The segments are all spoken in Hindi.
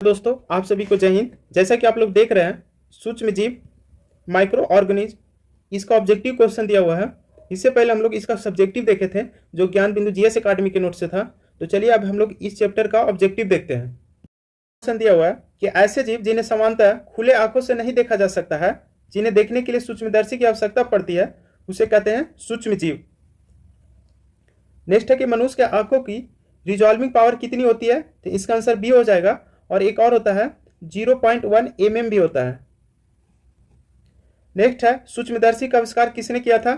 दोस्तों, आप सभी को जय हिंद। जैसा कि आप लोग देख रहे हैं, सूक्ष्म जीव माइक्रो ऑर्गेनिज्म, इसका ऑब्जेक्टिव क्वेश्चन दिया हुआ है। इससे पहले हम लोग इसका सब्जेक्टिव देखे थे, जो ज्ञान बिंदु जीएस एकेडमी के नोट से था। तो चलिए अब हम लोग इस चैप्टर का ऑब्जेक्टिव देखते हैं। क्वेश्चन दिया हुआ है कि ऐसे जीव जिन्हें सामान्यतः खुले आंखों से नहीं देखा जा सकता है, जिन्हें देखने के लिए सूक्ष्मदर्शी की आवश्यकता पड़ती है, उसे कहते हैं सूक्ष्म जीव। नेक्स्ट है कि मनुष्य के आंखों की रिजॉल्विंग पावर कितनी होती है, तो इसका आंसर बी हो जाएगा। और एक और होता है 0.1 mm भी होता है। नेक्स्ट है सूक्ष्मदर्शी का आविष्कार किसने किया था,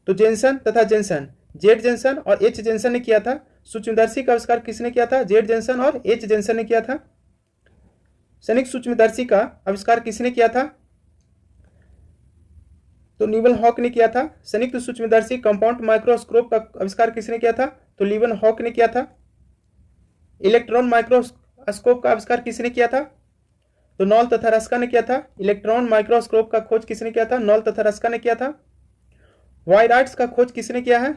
तो जेन्सन तथा जेन्सन, जेड जेन्सन और एच जेन्सन ने किया था। सूक्ष्मदर्शी का आविष्कार किसने किया था, जेड जेन्सन और एच जेन्सन ने किया था। संयुक्त सूक्ष्मदर्शी का आविष्कार किसने किया था, तो लीवन हॉक ने किया था। संयुक्त सूक्ष्मदर्शी कंपाउंड माइक्रोस्कोप का आविष्कार किसने किया था, तो लीवन हॉक ने किया था। इलेक्ट्रॉन माइक्रोस्कोप का आविष्कार किसने किया था, तो नॉल तथा रस्का ने किया था। इलेक्ट्रॉन माइक्रोस्कोप का खोज किसने किया था, नॉल तथा रस्का ने किया था। वायराइट्स का खोज किसने किया है,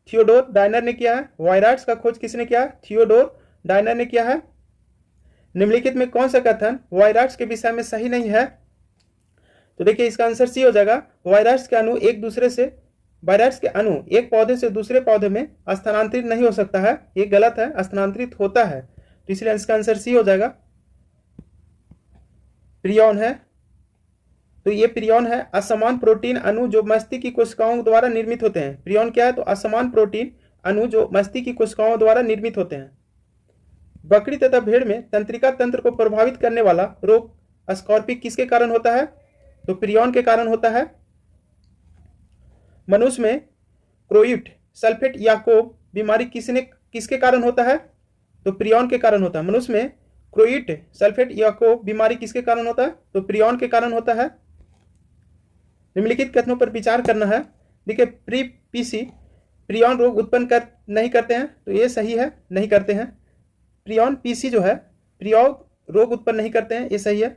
थियोडोर डायनर ने किया है। वायराइट्स का खोज किसने किया, थियोडोर डायनर ने किया है। निम्नलिखित में कौन सा कथन वायराइट्स के विषय में सही नहीं है, तो देखिए इसका आंसर सी हो जाएगा। वायराइट्स के अणु एक पौधे से दूसरे पौधे में स्थानांतरित नहीं हो सकता है, ये गलत है, स्थानांतरित होता है। तो इसलिए इसका आंसर सी हो जाएगा। प्रियॉन है, तो ये प्रियॉन है असमान प्रोटीन अणु जो मस्तिष्क की कोशिकाओं द्वारा निर्मित होते हैं। प्रियॉन क्या है, तो असमान प्रोटीन अणु जो मस्तिष्क की कोशिकाओं द्वारा निर्मित होते हैं। बकरी तथा भेड़ में तंत्रिका तंत्र को प्रभावित करने वाला रोग स्कॉर्पिक किसके कारण होता है, तो प्रियॉन के कारण होता है। मनुष्य में क्रोइट सल्फेट याकोब बीमारी किसके कारण होता है, तो प्रियॉन के कारण होता है। मनुष्य में क्रोइट सल्फेट याकोब बीमारी किसके कारण होता है, तो प्रियॉन के कारण होता है। निम्नलिखित कथनों पर विचार करना है। देखिए पीसी प्रियॉन रोग उत्पन्न नहीं करते हैं, तो ये सही है, नहीं करते हैं। प्रियॉन पीसी जो है प्रियॉन रोग उत्पन्न नहीं करते हैं, ये सही है।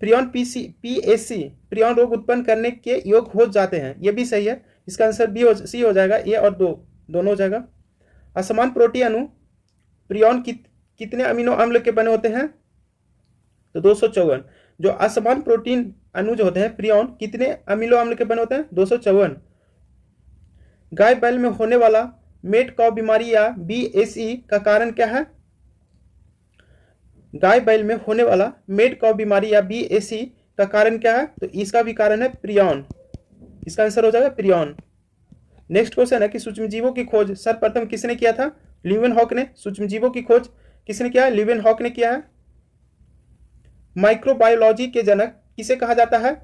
प्रियॉन पीएससी प्रियॉन रोग उत्पन्न करने के योग हो जाते हैं, ये भी सही है। इसका आंसर सी हो जाएगा, ए और दोनों हो जाएगा। असमान प्रोटीन अणु प्रियॉन कितने अमीनो अम्ल के बने होते हैं, तो 254। जो असमान प्रोटीन अणु जो होते हैं प्रियॉन कितने अमीनो अम्ल के बने होते हैं, 254। गाय बैल में होने वाला मेड कॉव बीमारी या बीएसई का कारण क्या है, गाय बैल में होने वाला मेड कॉव बीमारी या बीएसई का कारण क्या है, तो इसका भी कारण है प्रियॉन। इसका आंसर हो जाएगा प्रियॉन। नेक्स्ट क्वेश्चन है कि सूक्ष्मजीवों की खोज सर्वप्रथम किसने किया था, लीवन हॉक ने। सूक्ष्मजीवों की खोज किसने किया है, लीवन हॉक ने किया है। माइक्रोबायोलॉजी के जनक किसे कहा जाता है,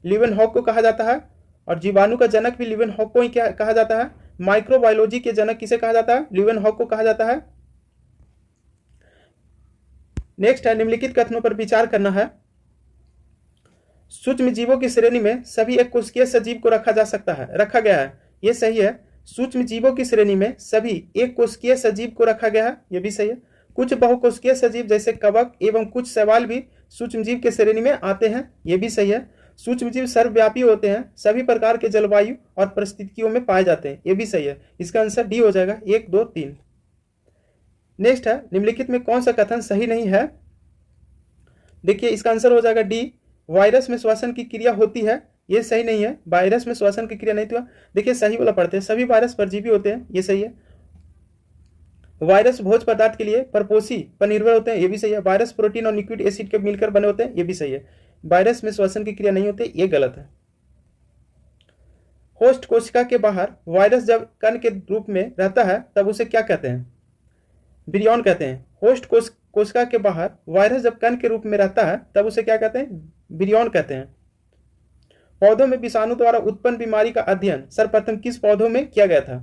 लीवन हॉक को कहा जाता है। और जीवाणु का जनक भी लीवन हॉक को ही कहा जाता है। माइक्रोबायोलॉजी के जनक किसे कहा जाता है, लीवन हॉक को कहा जाता है। नेक्स्ट है निम्नलिखित कथनों पर विचार करना है। सूक्ष्म जीवों की श्रेणी में सभी एक कोशिकीय सजीव को रखा गया है, यह सही है। सूक्ष्म जीवों की श्रेणी में सभी एक कोशिकीय सजीव को रखा गया है, यह भी सही है। कुछ बहुकोशिकीय सजीव जैसे कवक एवं कुछ शैवाल भी सूक्ष्म जीव के श्रेणी में आते हैं, यह भी सही है। सूक्ष्म जीव सर्वव्यापी होते हैं, सभी प्रकार के जलवायु और परिस्थितियों में पाए जाते हैं, यह भी सही है। इसका आंसर डी हो जाएगा, 1, 2, 3। नेक्स्ट है निम्नलिखित में कौन सा कथन सही नहीं है, देखिए इसका आंसर हो जाएगा डी, वायरस में श्वसन की क्रिया होती है, ये सही नहीं है। वायरस में श्वसन की क्रिया नहीं हुआ, देखिए सही वाला पढ़ते हैं। सभी वायरस परजीवी होते हैं, ये सही है। वायरस भोज पदार्थ के लिए परपोषी पर निर्भर होते हैं, ये भी सही है। वायरस प्रोटीन और न्यूक्लिक एसिड के मिलकर बने होते हैं, ये भी सही है। वायरस में श्वसन की क्रिया नहीं होती, ये गलत है। होस्ट कोशिका के बाहर वायरस जब कण के रूप में रहता है तब उसे क्या कहते हैं, विरियॉन कहते हैं। होस्ट कोशिका के बाहर वायरस जब कण के रूप में रहता है तब उसे क्या कहते हैं, विरियॉन कहते हैं। पौधों में विषाणु द्वारा उत्पन्न बीमारी का अध्ययन सर्वप्रथम किस पौधों में किया गया था,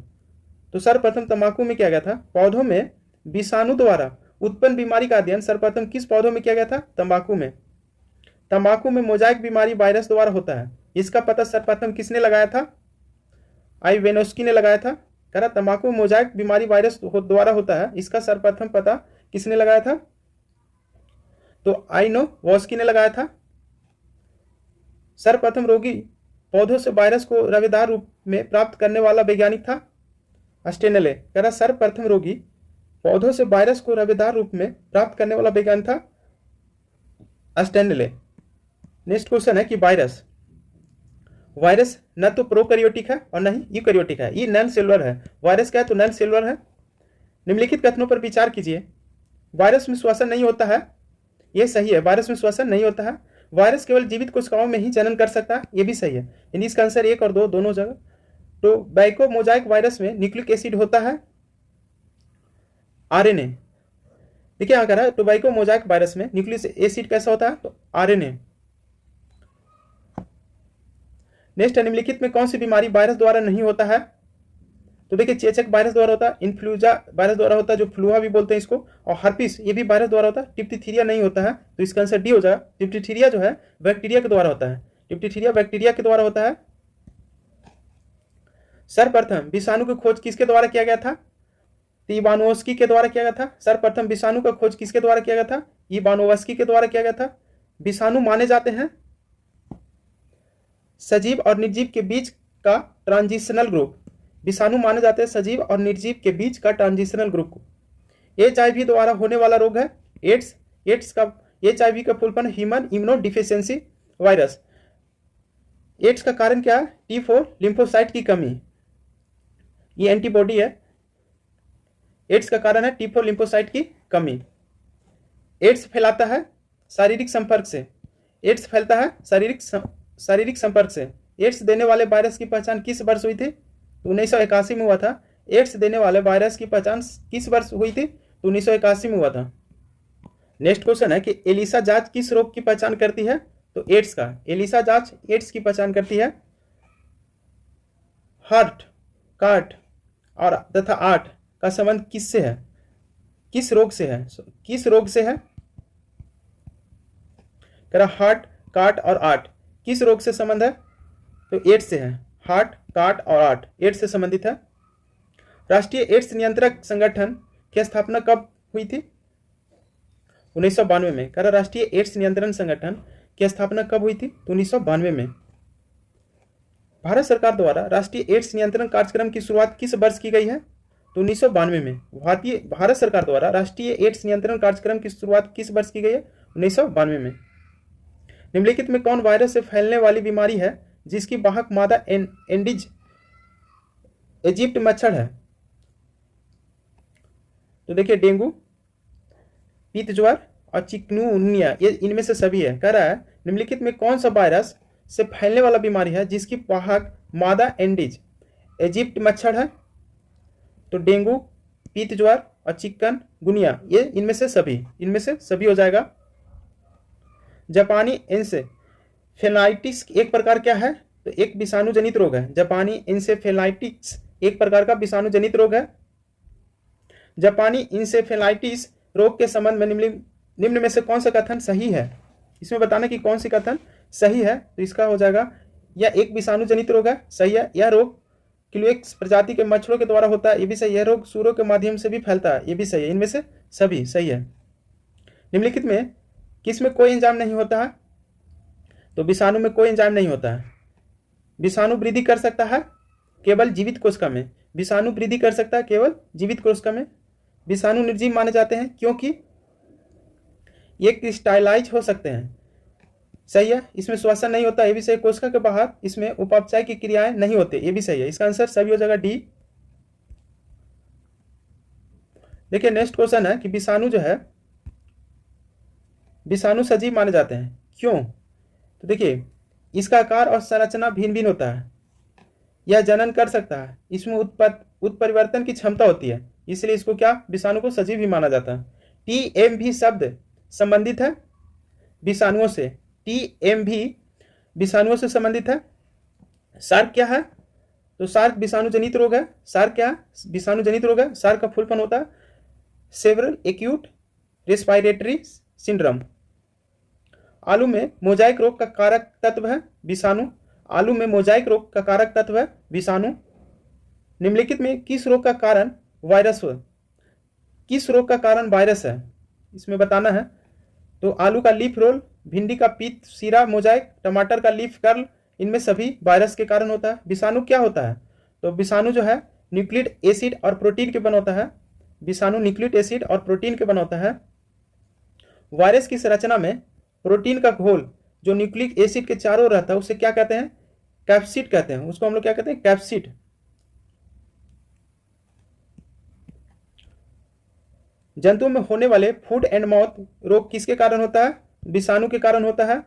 तो सर्वप्रथम तंबाकू में किया गया था। पौधों में विषाणु द्वारा उत्पन्न बीमारी का अध्ययन सर्वप्रथम किस पौधों में किया गया था, तंबाकू में। तंबाकू में मोजाइक बीमारी वायरस द्वारा होता है, इसका पता सर्वप्रथम किसने लगाया था, आइवेनोस्की ने लगाया था। कह रहा तंबाकू में मोजाइक बीमारी वायरस द्वारा होता है, इसका सर्वप्रथम पता किसने लगाया था, तो आइनोवस्की ने लगाया था। सर्वप्रथम रोगी पौधों से वायरस को रवेदार रूप में प्राप्त करने वाला वैज्ञानिक था स्टेनले। कह रहा सर्वप्रथम रोगी पौधों से वायरस को रवेदार रूप में प्राप्त करने वाला वैज्ञानिक था स्टेनले। नेक्स्ट क्वेश्चन है कि वायरस न तो प्रोकैरियोटिक है और न ही यूकैरियोटिक है, ये नॉन सेलुलर है। वायरस क्या है? तो नॉन सेलुलर है। निम्नलिखित कथनों पर विचार कीजिए। वायरस में श्वसन नहीं होता है, ये सही है, वायरस में श्वसन नहीं होता है। वायरस केवल जीवित कोशिकाओं में ही जनन कर सकता है, ये भी सही है। यानी इसका आंसर 1 और 2 दोनों जगह। तो बैको मोजाइक वायरस में न्यूक्लिक एसिड होता है आरएनए। देखिए यहाँ कह रहा है टोबैको मोजाइक वायरस में न्यूक्लिक एसिड कैसा होता है? तो आरएनए। नेक्स्ट, निम्नलिखित में कौन सी बीमारी वायरस द्वारा नहीं होता है? तो देखिए चेचक वायरस द्वारा होता है, इन्फ्लुएंजा वायरस द्वारा होता है, जो फ्लूहा भी बोलते हैं इसको, और हर्पिस ये भी वायरस द्वारा होता है। डिप्थीरिया नहीं होता है, तो इसका आंसर डी हो जाएगा। डिप्थीरिया जो है बैक्टीरिया के द्वारा होता है, डिप्थीरिया बैक्टीरिया के द्वारा होता है। सर्वप्रथम विषाणु की खोज किसके द्वारा किया गया था? इवानोव्स्की के द्वारा किया गया था। सर्वप्रथम विषाणु का खोज किसके द्वारा किया गया था? इवानोव्स्की के द्वारा किया गया था। विषाणु माने जाते हैं सजीव और निर्जीव के बीच का ट्रांजिशनल ग्रुप। विषाणु माने जाते हैं सजीव और निर्जीव के बीच का ट्रांजिशनल ग्रुप। HIV द्वारा होने वाला रोग है एड्स। HIV का full form human immunodeficiency virus. AIDS का कारण क्या है? T4 लिम्फोसाइट की कमी, ये एंटीबॉडी है। एड्स का कारण है T4 लिम्फोसाइट की कमी। एड्स फैलाता है शारीरिक संपर्क से। एड्स फैलता है शारीरिक संपर्क से। एड्स देने वाले वायरस की पहचान किस वर्ष हुई थी? 1981 में हुआ था। एड्स देने वाले वायरस की पहचान किस वर्ष हुई थी? 1981 में हुआ था। नेक्स्ट क्वेश्चन है कि एलिसा जांच किस रोग की पहचान करती है? तो एड्स का। एलिसा जांच एड्स की पहचान करती है। हार्ट, कार्ट और तथा आर्ट का संबंध किससे है? किस रोग से है? किस रोग से है? कह रहा हार्ट, कार्ट और आर्ट किस रोग से संबंध है? तो एड्स से है। हार्ट, कार्ट और आर्ट एड्स से संबंधित है। राष्ट्रीय एड्स नियंत्रक संगठन की स्थापना कब हुई थी? 1992 में। कह रहा राष्ट्रीय एड्स नियंत्रण संगठन की स्थापना कब हुई थी? 1992 में। भारत सरकार द्वारा राष्ट्रीय एड्स नियंत्रण कार्यक्रम की शुरुआत किस वर्ष की गई है? तो 1992 में। भारत सरकार द्वारा राष्ट्रीय एड्स नियंत्रण कार्यक्रम की शुरुआत किस वर्ष की गई है? 1992 में। निम्नलिखित में कौन वायरस से फैलने वाली बीमारी है जिसकी वाहक मादा एंडीज इजिप्ट मच्छर है? तो देखिए डेंगू, पीत ज्वर और चिकनगुनिया, ये इनमें से सभी है। कह रहा है निम्नलिखित में कौन सा वायरस से फैलने वाला बीमारी है जिसकी वाहक मादा एंडीज इजिप्ट मच्छर है? तो डेंगू, पीत ज्वर और चिकनगुनिया, ये इनमें से सभी हो जाएगा। जापानी इंसेफेलाइटिस एक प्रकार क्या है? तो एक विषाणु जनित रोग है। जापानी इंसेफेलाइटिस एक प्रकार का विषाणु जनित रोग है। जापानी इंसेफेलाइटिस रोग के संबंध में निम्न में से कौन सा कथन सही है? इसमें बताना कि कौन सी कथन सही है। तो इसका हो जाएगा यह एक विषाणु जनित रोग है, सही है। यह रोग क्लोएक्स प्रजाति के मच्छरों के द्वारा होता है, ये भी सही है। यह रोग सूरों के माध्यम से भी फैलता है, ये भी सही है। इनमें से सभी सही है। निम्नलिखित में किस में कोई एंजाइम नहीं होता है? तो विषाणु में कोई एंजाइम नहीं होता है। विषाणु वृद्धि कर सकता है केवल जीवित कोशिका में। विषाणु वृद्धि कर सकता है केवल जीवित कोशिका में। विषाणु निर्जीव माने जाते हैं क्योंकि ये क्रिस्टलाइज हो सकते हैं, सही है। इसमें श्वसन नहीं होता, ये भी सही। कोशिका के बाहर इसमें उपापचय की क्रियाएं नहीं होती, ये भी सही है। इसका आंसर सभी हो जाएगा डी। देखिए नेक्स्ट क्वेश्चन है कि विषाणु जो है विषाणु सजीव माने जाते हैं, क्यों? तो देखिए इसका आकार और संरचना भिन्न भिन्न होता है। यह जनन कर सकता है, इसमें उत्परिवर्तन की क्षमता होती है, इसलिए इसको क्या विषाणु को सजीव भी माना जाता है। TMV शब्द संबंधित है विषाणुओं से। TMV विषाणुओं से संबंधित है। सार्क क्या है? तो सार्क विषाणु जनित रोग है। सार्क क्या है? विषाणु जनित रोग है। सार्क का फुल फॉर्म होता है सेवरल एक्यूट रेस्पिरेटरी सिंड्रोम। आलू में मोजाइक रोग का कारक तत्व है विषाणु। आलू में मोजाइक रोग का कारक तत्व है विषाणु। निम्नलिखित में किस रोग का कारण वायरस हो? किस रोग का कारण वायरस है, इसमें बताना है। तो आलू का लीफ रोल, भिंडी का पीत सीरा मोजाइक, टमाटर का लीफ कर्ल, इनमें सभी वायरस के कारण होता है। विषाणु क्या होता है? तो विषाणु जो है न्यूक्लिक एसिड और प्रोटीन के बना होता है। विषाणु न्यूक्लिक एसिड और प्रोटीन के बना होता है। वायरस की संरचना में प्रोटीन का घोल जो न्यूक्लिक एसिड के चारों ओर रहता है उसे क्या कहते हैं? कैप्सिड कहते हैं। उसको हम लोग क्या कहते हैं? कैप्सिड। जंतुओं में होने वाले फूट एंड माउथ रोग किसके कारण होता है? विषाणु के कारण होता है।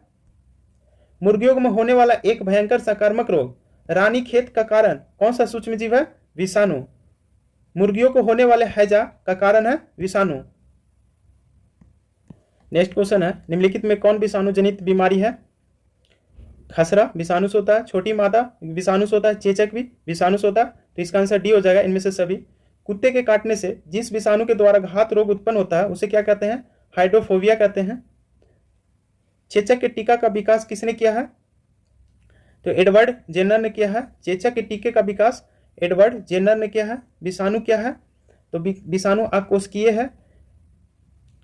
मुर्गियों में होने वाला एक भयंकर संक्रामक रोग रानीखेत का कारण कौन सा सूक्ष्मजीव है? विषाणु। मुर्गियों को होने वाले हैजा का कारण है विषाणु। नेक्स्ट क्वेश्चन है, निम्नलिखित में कौन विषाणु जनित बीमारी है? खसरा विषाणु से होता है, छोटी मादा विषाणु से होता है, चेचक भी विषाणु से होता है। तो इसका आंसर डी हो जाएगा, इनमें से सभी। कुत्ते के काटने से जिस विषाणु के द्वारा घात रोग उत्पन्न होता है उसे क्या कहते हैं? हाइड्रोफोबिया कहते हैं। चेचक के टीका का विकास किसने किया है? तो एडवर्ड जेनर ने किया है। चेचक के टीके का विकास एडवर्ड जेनर ने किया है। विषाणु क्या है? तो विषाणु अकोशिकीय है।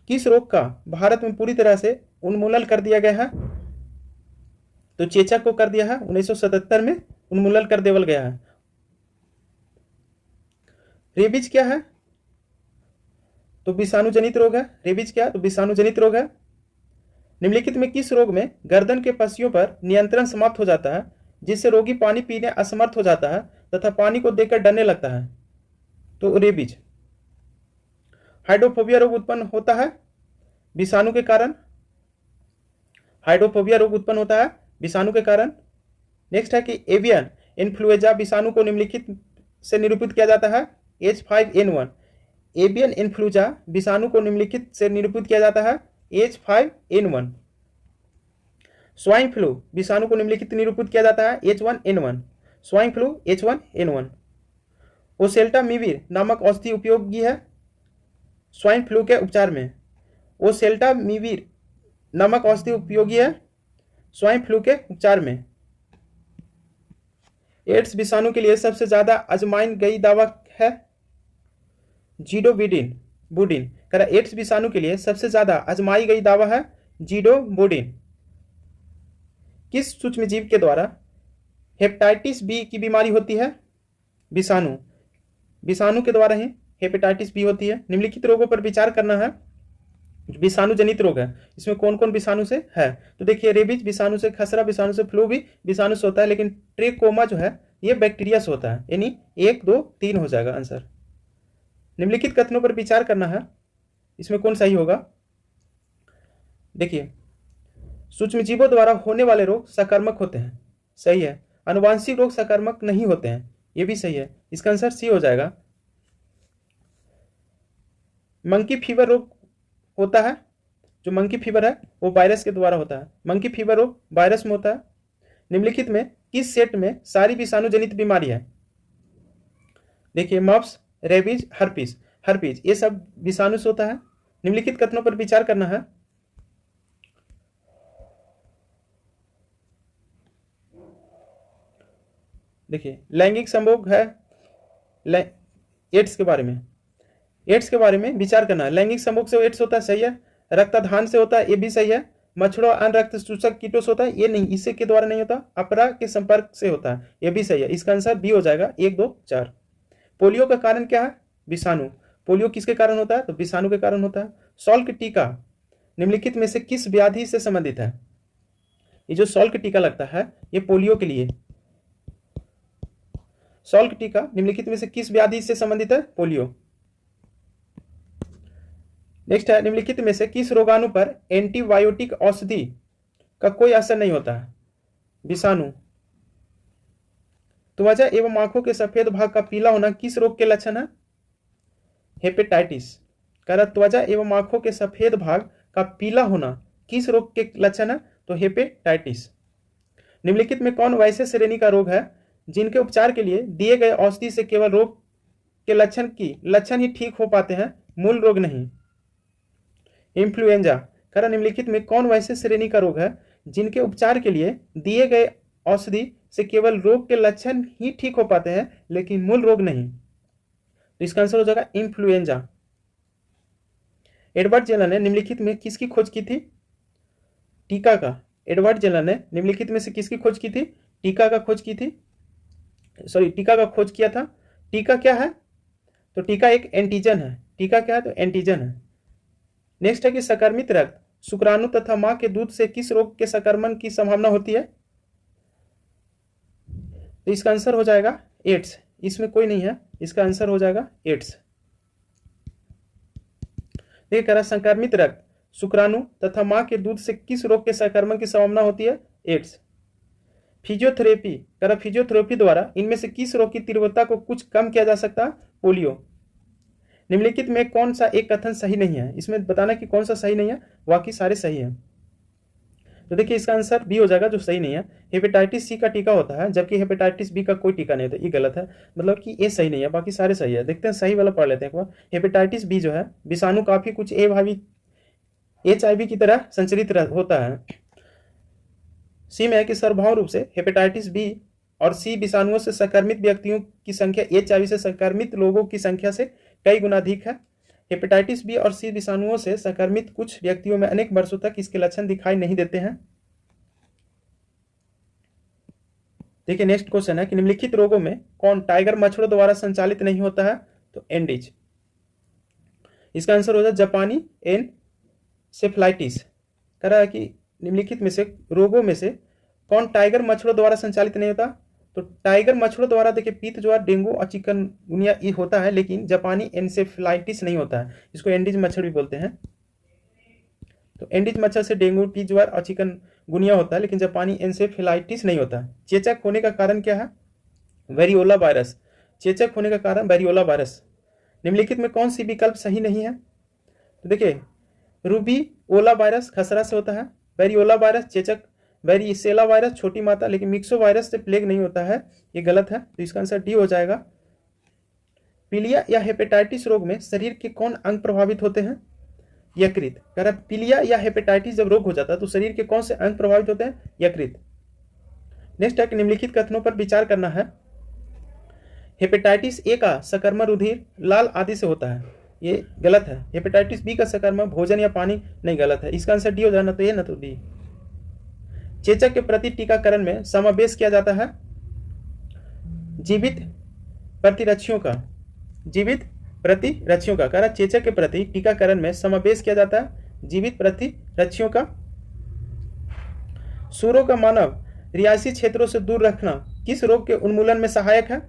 किस रोग का भारत में पूरी तरह से उन्मूलन कर दिया गया है? तो चेचक को कर दिया है, 1977 में उन्मूलन कर देवल गया है। रेबीज क्या है? तो विषाणु जनित रोग है। रेबीज क्या है? तो विषाणु जनित रोग है। निम्नलिखित में किस रोग में गर्दन के पशियों पर नियंत्रण समाप्त हो जाता है जिससे रोगी पानी पीने असमर्थ हो जाता है तथा पानी को देखकर डरने लगता है? तो रेबीज। हाइड्रोफोबिया रोग उत्पन्न होता है विषाणु के कारण। हाइड्रोफोबिया रोग उत्पन्न होता है विषाणु के कारण। नेक्स्ट है कि एवियन इन्फ्लुएंजा विषाणु को निम्नलिखित से निरूपित किया जाता है। H5N1। एवियन इन्फ्लुएंजा विषाणु को निम्नलिखित से निरूपित किया जाता है H5N1। स्वाइन फ्लू विषाणु को निम्नलिखित निरूपित किया जाता है H1N1। Swine flu H1N1। Oseltamivir नामक औषधि उपयोगी है स्वाइन फ्लू के उपचार में। ओसेल्टामिविर नामक औषधि उपयोगी है स्वाइन फ्लू के उपचार में। एड्स विषाणु के लिए सबसे ज्यादा आजमाई गई दवा है जीडोबुडिन। एड्स विषाणु के लिए सबसे ज्यादा आजमाई गई दवा है जीडोबुडिन। किस सूक्ष्मजीव के द्वारा हेपेटाइटिस बी की बीमारी होती है? विषाणु। विषाणु के द्वारा ही हेपेटाइटिस बी होती है। निम्नलिखित रोगों पर विचार करना है। विषाणु जनित रोग है, इसमें कौन कौन विषाणु से है? तो देखिए, रेबीज विषाणु से, खसरा विषाणु से, फ्लू भी विषाणु से होता है, लेकिन ट्रेकोमा जो है ये बैक्टीरिया से होता है। यानी 1, 2, 3 हो जाएगा आंसर। निम्नलिखित कथनों पर विचार करना है, इसमें कौन सही होगा? देखिए, सूक्ष्मजीवों द्वारा होने वाले रोग सकारात्मक होते हैं, सही है। आनुवांशिक रोग सकारात्मक नहीं होते हैं, ये भी सही है। इसका आंसर सी हो जाएगा। मंकी फीवर रोग होता है, जो मंकी फीवर है वो वायरस के द्वारा होता है। मंकी फीवर रोग वायरस में होता है। निम्नलिखित में किस सेट में सारी विषाणु जनित बीमारी है? देखिए, मप्स, रेबीज, हर्पीज ये सब विषाणु से होता है। निम्नलिखित कथनों पर विचार करना है। देखिए, लैंगिक संभोग है एड्स के बारे में। एड्स के बारे में विचार करना है। लैंगिक संभोग से एड्स होता है, सही है। रक्तदान से होता है, ये भी सही है। मच्छरों अन्य रक्त सूचक कीटों से होता है, ये नहीं, इससे के द्वारा नहीं होता। अपरा के संपर्क से होता है, ये भी सही है। इसका आंसर बी हो जाएगा, 1, 2, 4। पोलियो का कारण क्या है? विषाणु। पोलियो किसके कारण होता है? तो विषाणु के कारण होता है। सॉल्क टीका निम्नलिखित में से किस व्याधि से संबंधित है? ये जो सॉल्क टीका लगता है ये पोलियो के लिए। सॉल्क टीका निम्नलिखित में से किस व्याधि से संबंधित है? पोलियो। नेक्स्ट है, निम्नलिखित में से किस रोगाणु पर एंटीबायोटिक औषधि का कोई असर नहीं होता है? विषाणु। त्वचा एवं आंखों के सफेद भाग का पीला होना किस रोग के लक्षण है? हेपेटाइटिस। त्वचा एवं आंखों के सफेद भाग का पीला होना किस रोग के लक्षण है? तो हेपेटाइटिस। निम्नलिखित में कौन वैसे श्रेणी का रोग है जिनके उपचार के लिए दिए गए औषधि से केवल रोग के लक्षण ही ठीक हो पाते हैं, मूल रोग नहीं? इन्फ्लुएंजा। निम्नलिखित में कौन वैसे श्रेणी का रोग है जिनके उपचार के लिए दिए गए औषधि से केवल रोग के लक्षण ही ठीक हो पाते हैं लेकिन मूल रोग नहीं? तो इसका आंसर हो जाएगा इन्फ्लुएंजा। एडवर्ड जेनर ने निम्नलिखित में किसकी खोज की थी? टीका का। एडवर्ड जेनर ने निम्नलिखित में से किसकी खोज की थी? टीका का खोज किया था। टीका क्या है? तो टीका एक एंटीजन है। टीका क्या है? तो एंटीजन है। नेक्स्ट है कि संक्रमित रक्त शुक्राणु तथा मां के दूध से किस रोग के संक्रमण की संभावना होती है? तो इसका आंसर हो जाएगा एड्स। इसमें कोई नहीं है, इसका आंसर हो जाएगा एड्स। देखिए कह रहा संक्रमित रक्त शुक्राणु तथा मां के दूध से किस रोग के संक्रमण की संभावना होती है? एड्स। फिजियोथेरेपी कह रहा फिजियोथेरेपी द्वारा इनमें से किस रोग की तीव्रता को कुछ कम किया जा सकता है? पोलियो। निम्नलिखित में कौन सा एक कथन सही नहीं है? इसमें बताना कि कौन सा सही नहीं है, बाकी सारे सही हैं। तो देखिए इसका आंसर बी हो जाएगा, जो सही नहीं है। हेपेटाइटिस सी का टीका होता है जबकि हेपेटाइटिस बी का कोई टीका नहीं होता, ये गलत है। मतलब कि ये सही नहीं है, बाकी सारे सही है। देखते हैं सही वाला पढ़ लेते हैं एक बार। हेपेटाइटिस बी जो है विषाणु काफी कुछ HIV की तरह संचरित होता है। सी में है कि सर्वभौम रूप से हेपेटाइटिस बी और सी विषाणुओं से संक्रमित व्यक्तियों की संख्या HIV से संक्रमित लोगों की संख्या से कई गुना अधिक है। हेपेटाइटिस बी और सी विषाणुओं से संक्रमित कुछ व्यक्तियों में अनेक वर्षों तक इसके लक्षण दिखाई नहीं देते हैं। देखिए नेक्स्ट क्वेश्चन है कि निम्नलिखित रोगों में कौन टाइगर मच्छरों द्वारा संचालित नहीं होता है? तो एंडीज। इसका आंसर हो जाए जापानी एनसेफेलाइटिस। कह रहा है कि निम्नलिखित में से रोगों में से कौन टाइगर मच्छरों द्वारा संचालित नहीं होता? तो टाइगर मच्छरों द्वारा देखिए पीत ज्वर, डेंगू और चिकनगुनिया ये होता है, लेकिन जापानी एनसेफेलाइटिस नहीं होता है। इसको एंडीज मच्छर भी बोलते हैं। तो एंडीज मच्छर से डेंगू, पीत ज्वर और चिकनगुनिया होता है, लेकिन जापानी एनसेफेलाइटिस नहीं होता। चेचक होने का कारण क्या है? Variola virus. चेचक होने का कारण वेरियोला वायरस। निम्नलिखित में कौन सी विकल्प सही नहीं है? तो देखिए रूबीओला वायरस खसरा से होता है, वेरियोला वायरस चेचक, वेरिसेला वायरस छोटी माता, लेकिन मिक्सो वायरस से प्लेग नहीं होता है, ये गलत है। तो इसका आंसर डी हो जाएगा। पीलिया या हेपेटाइटिस रोग में शरीर के कौन अंग प्रभावित होते हैं? यकृत। कह रहा पीलिया या हेपेटाइटिस जब रोग हो जाता है तो शरीर के कौन से अंग प्रभावित होते हैं? यकृत। नेक्स्ट है कि निम्नलिखित कथनों पर विचार करना है। हेपेटाइटिस ए का संक्रमण रुधिर, लाल आदि से होता है, ये गलत है। हेपेटाइटिस बी का संक्रमण भोजन या पानी, नहीं गलत है। इसका आंसर डी हो जाना, तो ये ना तो डी। चेचक के प्रति टीकाकरण में समावेश किया जाता है जीवित प्रतिरक्षियों का। जीवित प्रतिरक्षियों का। कह रहा चेचक के प्रति टीकाकरण में समावेश किया जाता है जीवित प्रतिरक्षियों का। सूरों का मानव रिहायशी क्षेत्रों से दूर रखना किस रोग के उन्मूलन में सहायक है?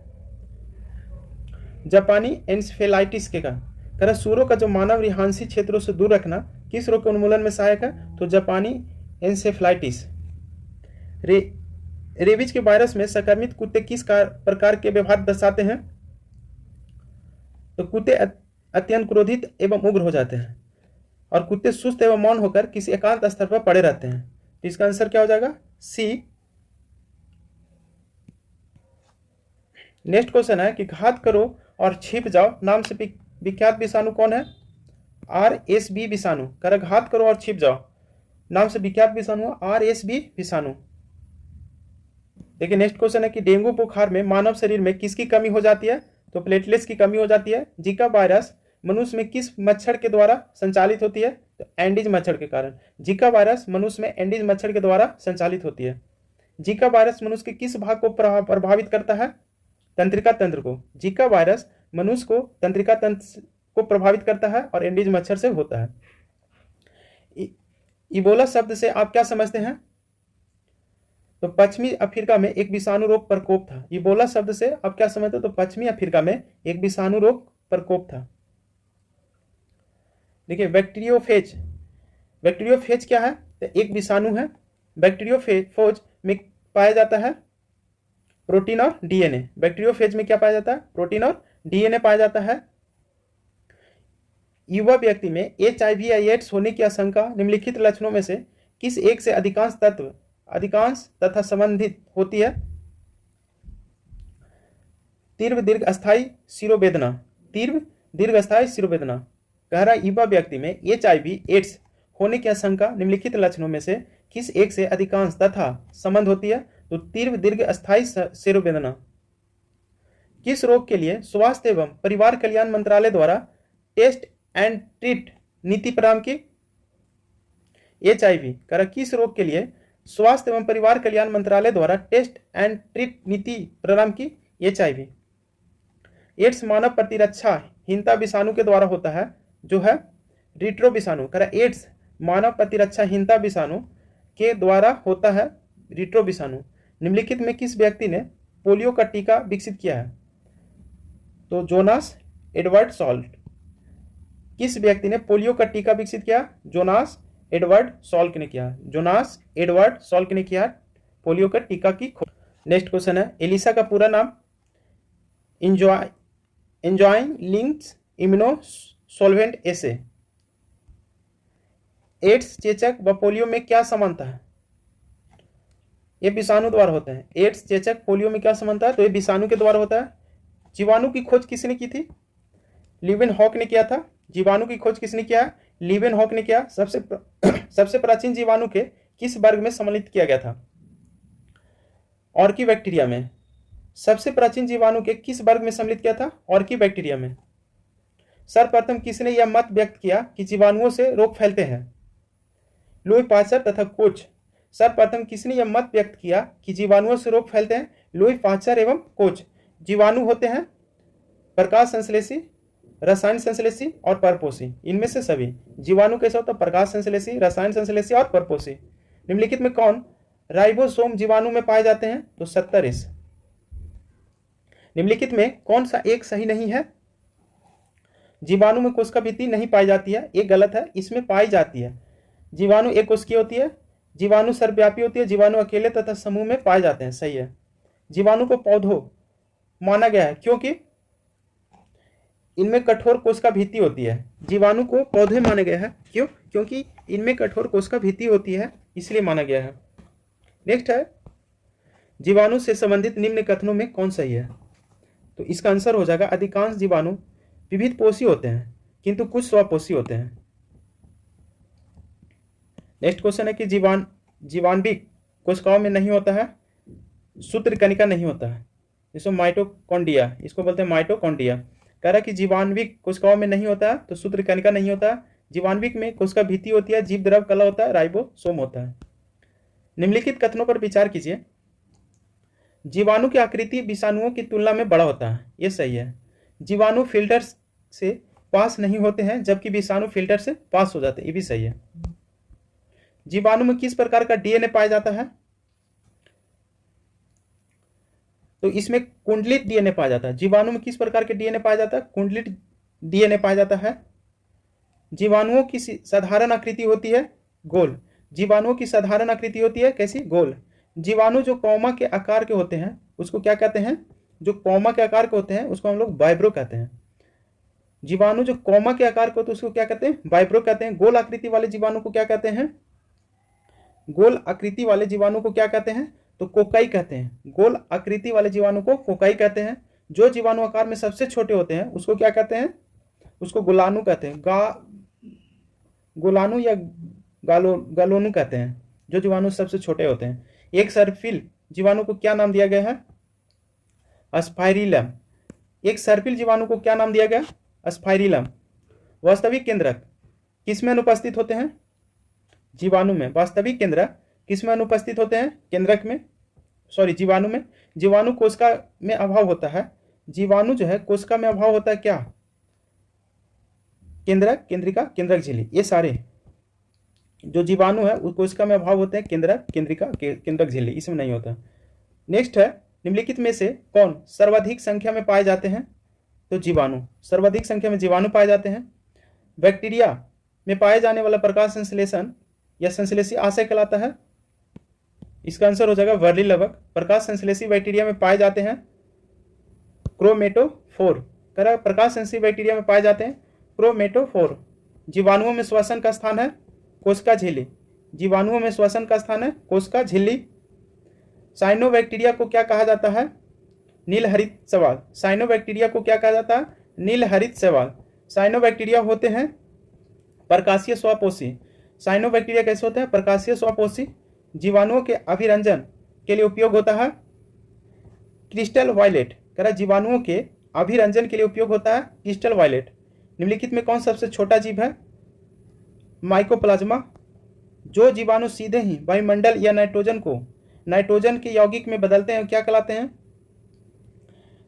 जापानी एन्सेफेलाइटिस के का। कह रहा सूरों का जो मानव रिहायशी क्षेत्रों से दूर रखना किस रोग के उन्मूलन में सहायक है? तो जापानी एन्सेफेलाइटिस। रेबीज के वायरस में संक्रमित कुत्ते किस प्रकार के व्यवहार दर्शाते हैं? तो कुत्ते अत्यंत क्रोधित एवं उग्र हो जाते हैं और कुत्ते सुस्त एवं मौन होकर किसी एकांत स्थल पर पड़े रहते हैं। तो इसका आंसर क्या हो जाएगा? सी। नेक्स्ट क्वेश्चन है कि घात करो और छिप जाओ नाम से विख्यात विषाणु कौन है? RSV विषाणु। कर घात करो और छिप जाओ नाम से विख्यात विषाणु RSV विषाणु। देखिए नेक्स्ट क्वेश्चन है कि डेंगू बुखार में मानव शरीर में किसकी कमी हो जाती है? तो प्लेटलेट्स की कमी हो जाती है। जीका वायरस मनुष्य में किस मच्छर के द्वारा संचालित होती है? तो एंडीज मच्छर के कारण। जीका वायरस मनुष्य में एंडीज मच्छर के द्वारा संचालित होती है। जीका वायरस मनुष्य के किस भाग को प्रभावित करता है? तंत्रिका तंत्र को। जीका वायरस मनुष्य को तंत्रिका तंत्र को प्रभावित करता है और एंडीज मच्छर से होता है। इबोला शब्द से आप क्या समझते हैं? तो पश्चिमी अफ्रीका में एक विषाणु रोग प्रकोप था। इबोला शब्द से आप क्या समझते हो? तो पश्चिमी अफ्रीका में एक विषाणु रोग प्रकोप था। देखिए बैक्टीरियोफेज। बैक्टीरियोफेज क्या है? तो एक विषाणु है। बैक्टीरियोफेज में पाया जाता है प्रोटीन और डीएनए। बैक्टीरियोफेज में क्या पाया जाता है? प्रोटीन और डीएनए पाया जाता है। युवा व्यक्ति में HIV या एड्स होने की आशंका निम्नलिखित लक्षणों में से किस एक से अधिकांश तथा संबंधित होती है? तीव्र दीर्घस्थायी शिरोवेदना। तीव्र दीर्घस्थायी शिरोवेदना। कह रहा युवा व्यक्ति में HIV एड्स होने की आशंका निम्नलिखित लक्षणों में से किस एक से अधिकांश तथा संबंध होती है? तो तीव्र दीर्घस्थायी शिरोवेदना। किस रोग के लिए स्वास्थ्य एवं परिवार कल्याण मंत्रालय द्वारा टेस्ट एंड ट्रीट नीति प्रारंभ की? HIV। कह रहा किस रोग के लिए स्वास्थ्य एवं परिवार कल्याण मंत्रालय द्वारा टेस्ट एंड ट्रीट नीति प्रारंभ की? HIV। एड्स मानव प्रतिरक्षाहीनता विषाणु के द्वारा होता है, जो है रिट्रो विषाणु। कह रहा एड्स मानव प्रतिरक्षाहीनता विषाणु के द्वारा होता है, रिट्रो विषाणु। निम्नलिखित में किस व्यक्ति ने पोलियो का टीका विकसित किया है? तो जोनास एडवर्ड सॉल्ट। किस व्यक्ति ने पोलियो का टीका विकसित किया? जोनास एडवर्ड सॉल्ट ने किया। जोनास एडवर्ड सॉल्ट ने किया पोलियो का टीका की खोज। नेक्स्ट क्वेश्चन है, एलिसा का पूरा नाम? एंजाइम लिंक्ड इम्यूनो सॉल्वेंट एसे। एड्स, चेचक व पोलियो में क्या समानता है? ये विषाणु द्वारा होता है। एड्स, चेचक, पोलियो में क्या समानता है? तो ये विषाणु के द्वारा होता है। जीवाणु की खोज किसने की थी? लीवेनहॉक ने किया था। जीवाणु की खोज किसने किया? लीवेनहॉक ने किया। सबसे प्राचीन जीवाणु के किस वर्ग में सम्मिलित किया गया था? ऑर्किबैक्टीरिया में। सबसे प्राचीन जीवाणु के किस वर्ग में सम्मिलित किया था? ऑर्किबैक्टीरिया में। सर्वप्रथम किसने यह मत व्यक्त किया कि जीवाणुओं से रोग फैलते हैं? लुई पाश्चर तथा कोच। सर्वप्रथम किसने यह मत व्यक्त किया कि जीवाणुओं से रोग फैलते हैं? लुई पाश्चर एवं कोच। जीवाणु होते हैं प्रकाश संश्लेषी, रसायन संश्लेषी और परपोषी। इनमें से सभी जीवाणु कैसा होता है? प्रकाश संश्लेषी, रसायन संश्लेषी और परपोषी। निम्नलिखित में कौन राइबोसोम जीवाणु में पाए जाते हैं? तो 70S। निम्नलिखित में कौन सा एक सही नहीं है? जीवाणु में कोशिका भित्ति नहीं पाई जाती है, एक गलत है, इसमें पाई जाती है। जीवाणु एक कोशिकीय होती है, जीवाणु सर्वव्यापी होती है, जीवाणु अकेले तथा समूह में पाए जाते हैं, सही है। जीवाणु को पौधों माना गया है क्योंकि इनमें कठोर कोशिका भित्ति होती है। जीवाणु को पौधे माना गया है क्यों? क्योंकि इनमें कठोर कोशिका भित्ति होती है, इसलिए माना गया है। नेक्स्ट है, जीवाणु से संबंधित निम्न कथनों में कौन सही है? तो इसका आंसर हो जाएगा अधिकांश जीवाणु विविध पोषी होते हैं किंतु कुछ स्वपोषी होते हैं। नेक्स्ट क्वेश्चन है कि जीवाणविक कोशिकाओं में नहीं होता है, सूत्रकणिका नहीं होता है, इसको माइटोकॉन्ड्रिया, इसको बोलते हैं माइटोकॉन्ड्रिया। कह रहा है कि जीवाणविक कोशिकाओं में नहीं होता है तो सूत्रकणिका नहीं होता है। जीवाणविक में कोशिका भित्ति होती है, जीव द्रव कला होता है, राइबोसोम होता है। निम्नलिखित कथनों पर विचार कीजिए। जीवाणु की आकृति विषाणुओं की तुलना में बड़ा होता है, ये सही है। जीवाणु फिल्टर से पास नहीं होते हैं जबकि विषाणु फिल्टर से पास हो जाते हैं, ये भी सही है। जीवाणु में किस प्रकार का डीएनए पाया जाता है? तो इसमें कुंडलित डीएनए पाया जाता है। जीवाणु में किस प्रकार के डीएनए पाया जाता है? कुंडलित डीएनए पाया जाता है। जीवाणुओं की साधारण आकृति होती है गोल। जीवाणुओं की साधारण आकृति होती है कैसी? गोल। जीवाणु जो कौमा के आकार के होते हैं उसको क्या कहते हैं? जो कौमा के आकार के होते हैं उसको हम लोग वाइब्रो कहते हैं। जीवाणु जो कौमा के आकार के होते हैं उसको क्या कहते हैं? वाइब्रो कहते हैं। गोल आकृति वाले जीवाणु को क्या कहते हैं? गोल आकृति वाले जीवाणु को क्या कहते हैं? तो कोकाई कहते हैं। गोल आकृति वाले जीवाणु को कोकाई कहते हैं। जो जीवाणु आकार में सबसे छोटे होते हैं उसको क्या कहते हैं? उसको गोलाणु कहते हैं। गोलाणु या गालोनु कहते हैं, जो जीवाणु सबसे छोटे होते हैं। एक सर्पिल जीवाणु को क्या नाम दिया गया है? अस्पाइरिलम। एक सर्पिल जीवाणु को क्या नाम दिया गया? अस्पाइरिलम। वास्तविक केंद्रक किसमें अनुपस्थित होते हैं? जीवाणु में। वास्तविक केंद्रक किसमें अनुपस्थित होते हैं? केंद्रक में, सॉरी जीवाणु में। जीवाणु कोशिका में अभाव होता है। जीवाणु जो है कोशिका में अभाव होता है क्या? केंद्रक, केंद्रिका, केंद्रक झिल्ली, ये सारे जो जीवाणु है उस कोशिका में अभाव होते हैं केंद्रक, केंद्रिका, केंद्रक झिल्ली, इसमें नहीं होता। नेक्स्ट है, निम्नलिखित में से कौन सर्वाधिक संख्या में पाए जाते हैं? तो जीवाणु, सर्वाधिक संख्या में जीवाणु पाए जाते हैं। बैक्टीरिया में पाए जाने वाला प्रकाश संश्लेषण या संश्लेषी आशय कहलाता है। इसका आंसर हो जाएगा वर्ली लवक। प्रकाश संश्लेषी बैक्टीरिया में पाए जाते हैं क्रोमेटोफोर। प्रकाश संश्लेषी बैक्टीरिया में पाए जाते हैं क्रोमेटोफोर। जीवाणुओं में श्वसन का स्थान है कोशिका झिल्ली। जीवाणुओं में श्वसन का स्थान है कोशिका झिल्ली। साइनोबैक्टीरिया को क्या कहा जाता है? नीलहरित शैवाल। साइनोबैक्टीरिया को क्या कहा जाता है? नीलहरित शैवाल। साइनोबैक्टीरिया होते हैं प्रकाशीय स्वपोषी। साइनोबैक्टीरिया कैसे होते हैं? प्रकाशीय स्वपोषी। जीवाणुओं के अभिरंजन के लिए उपयोग होता है क्रिस्टल वायलेट। जीवाणुओं के अभिरंजन के लिए उपयोग होता है क्रिस्टल वायलेट। निम्नलिखित में कौन सबसे छोटा जीव है? माइकोप्लाज्मा। जो जीवाणु सीधे ही वायुमंडल या नाइट्रोजन को नाइट्रोजन के यौगिक में बदलते हैं क्या कहलाते हैं?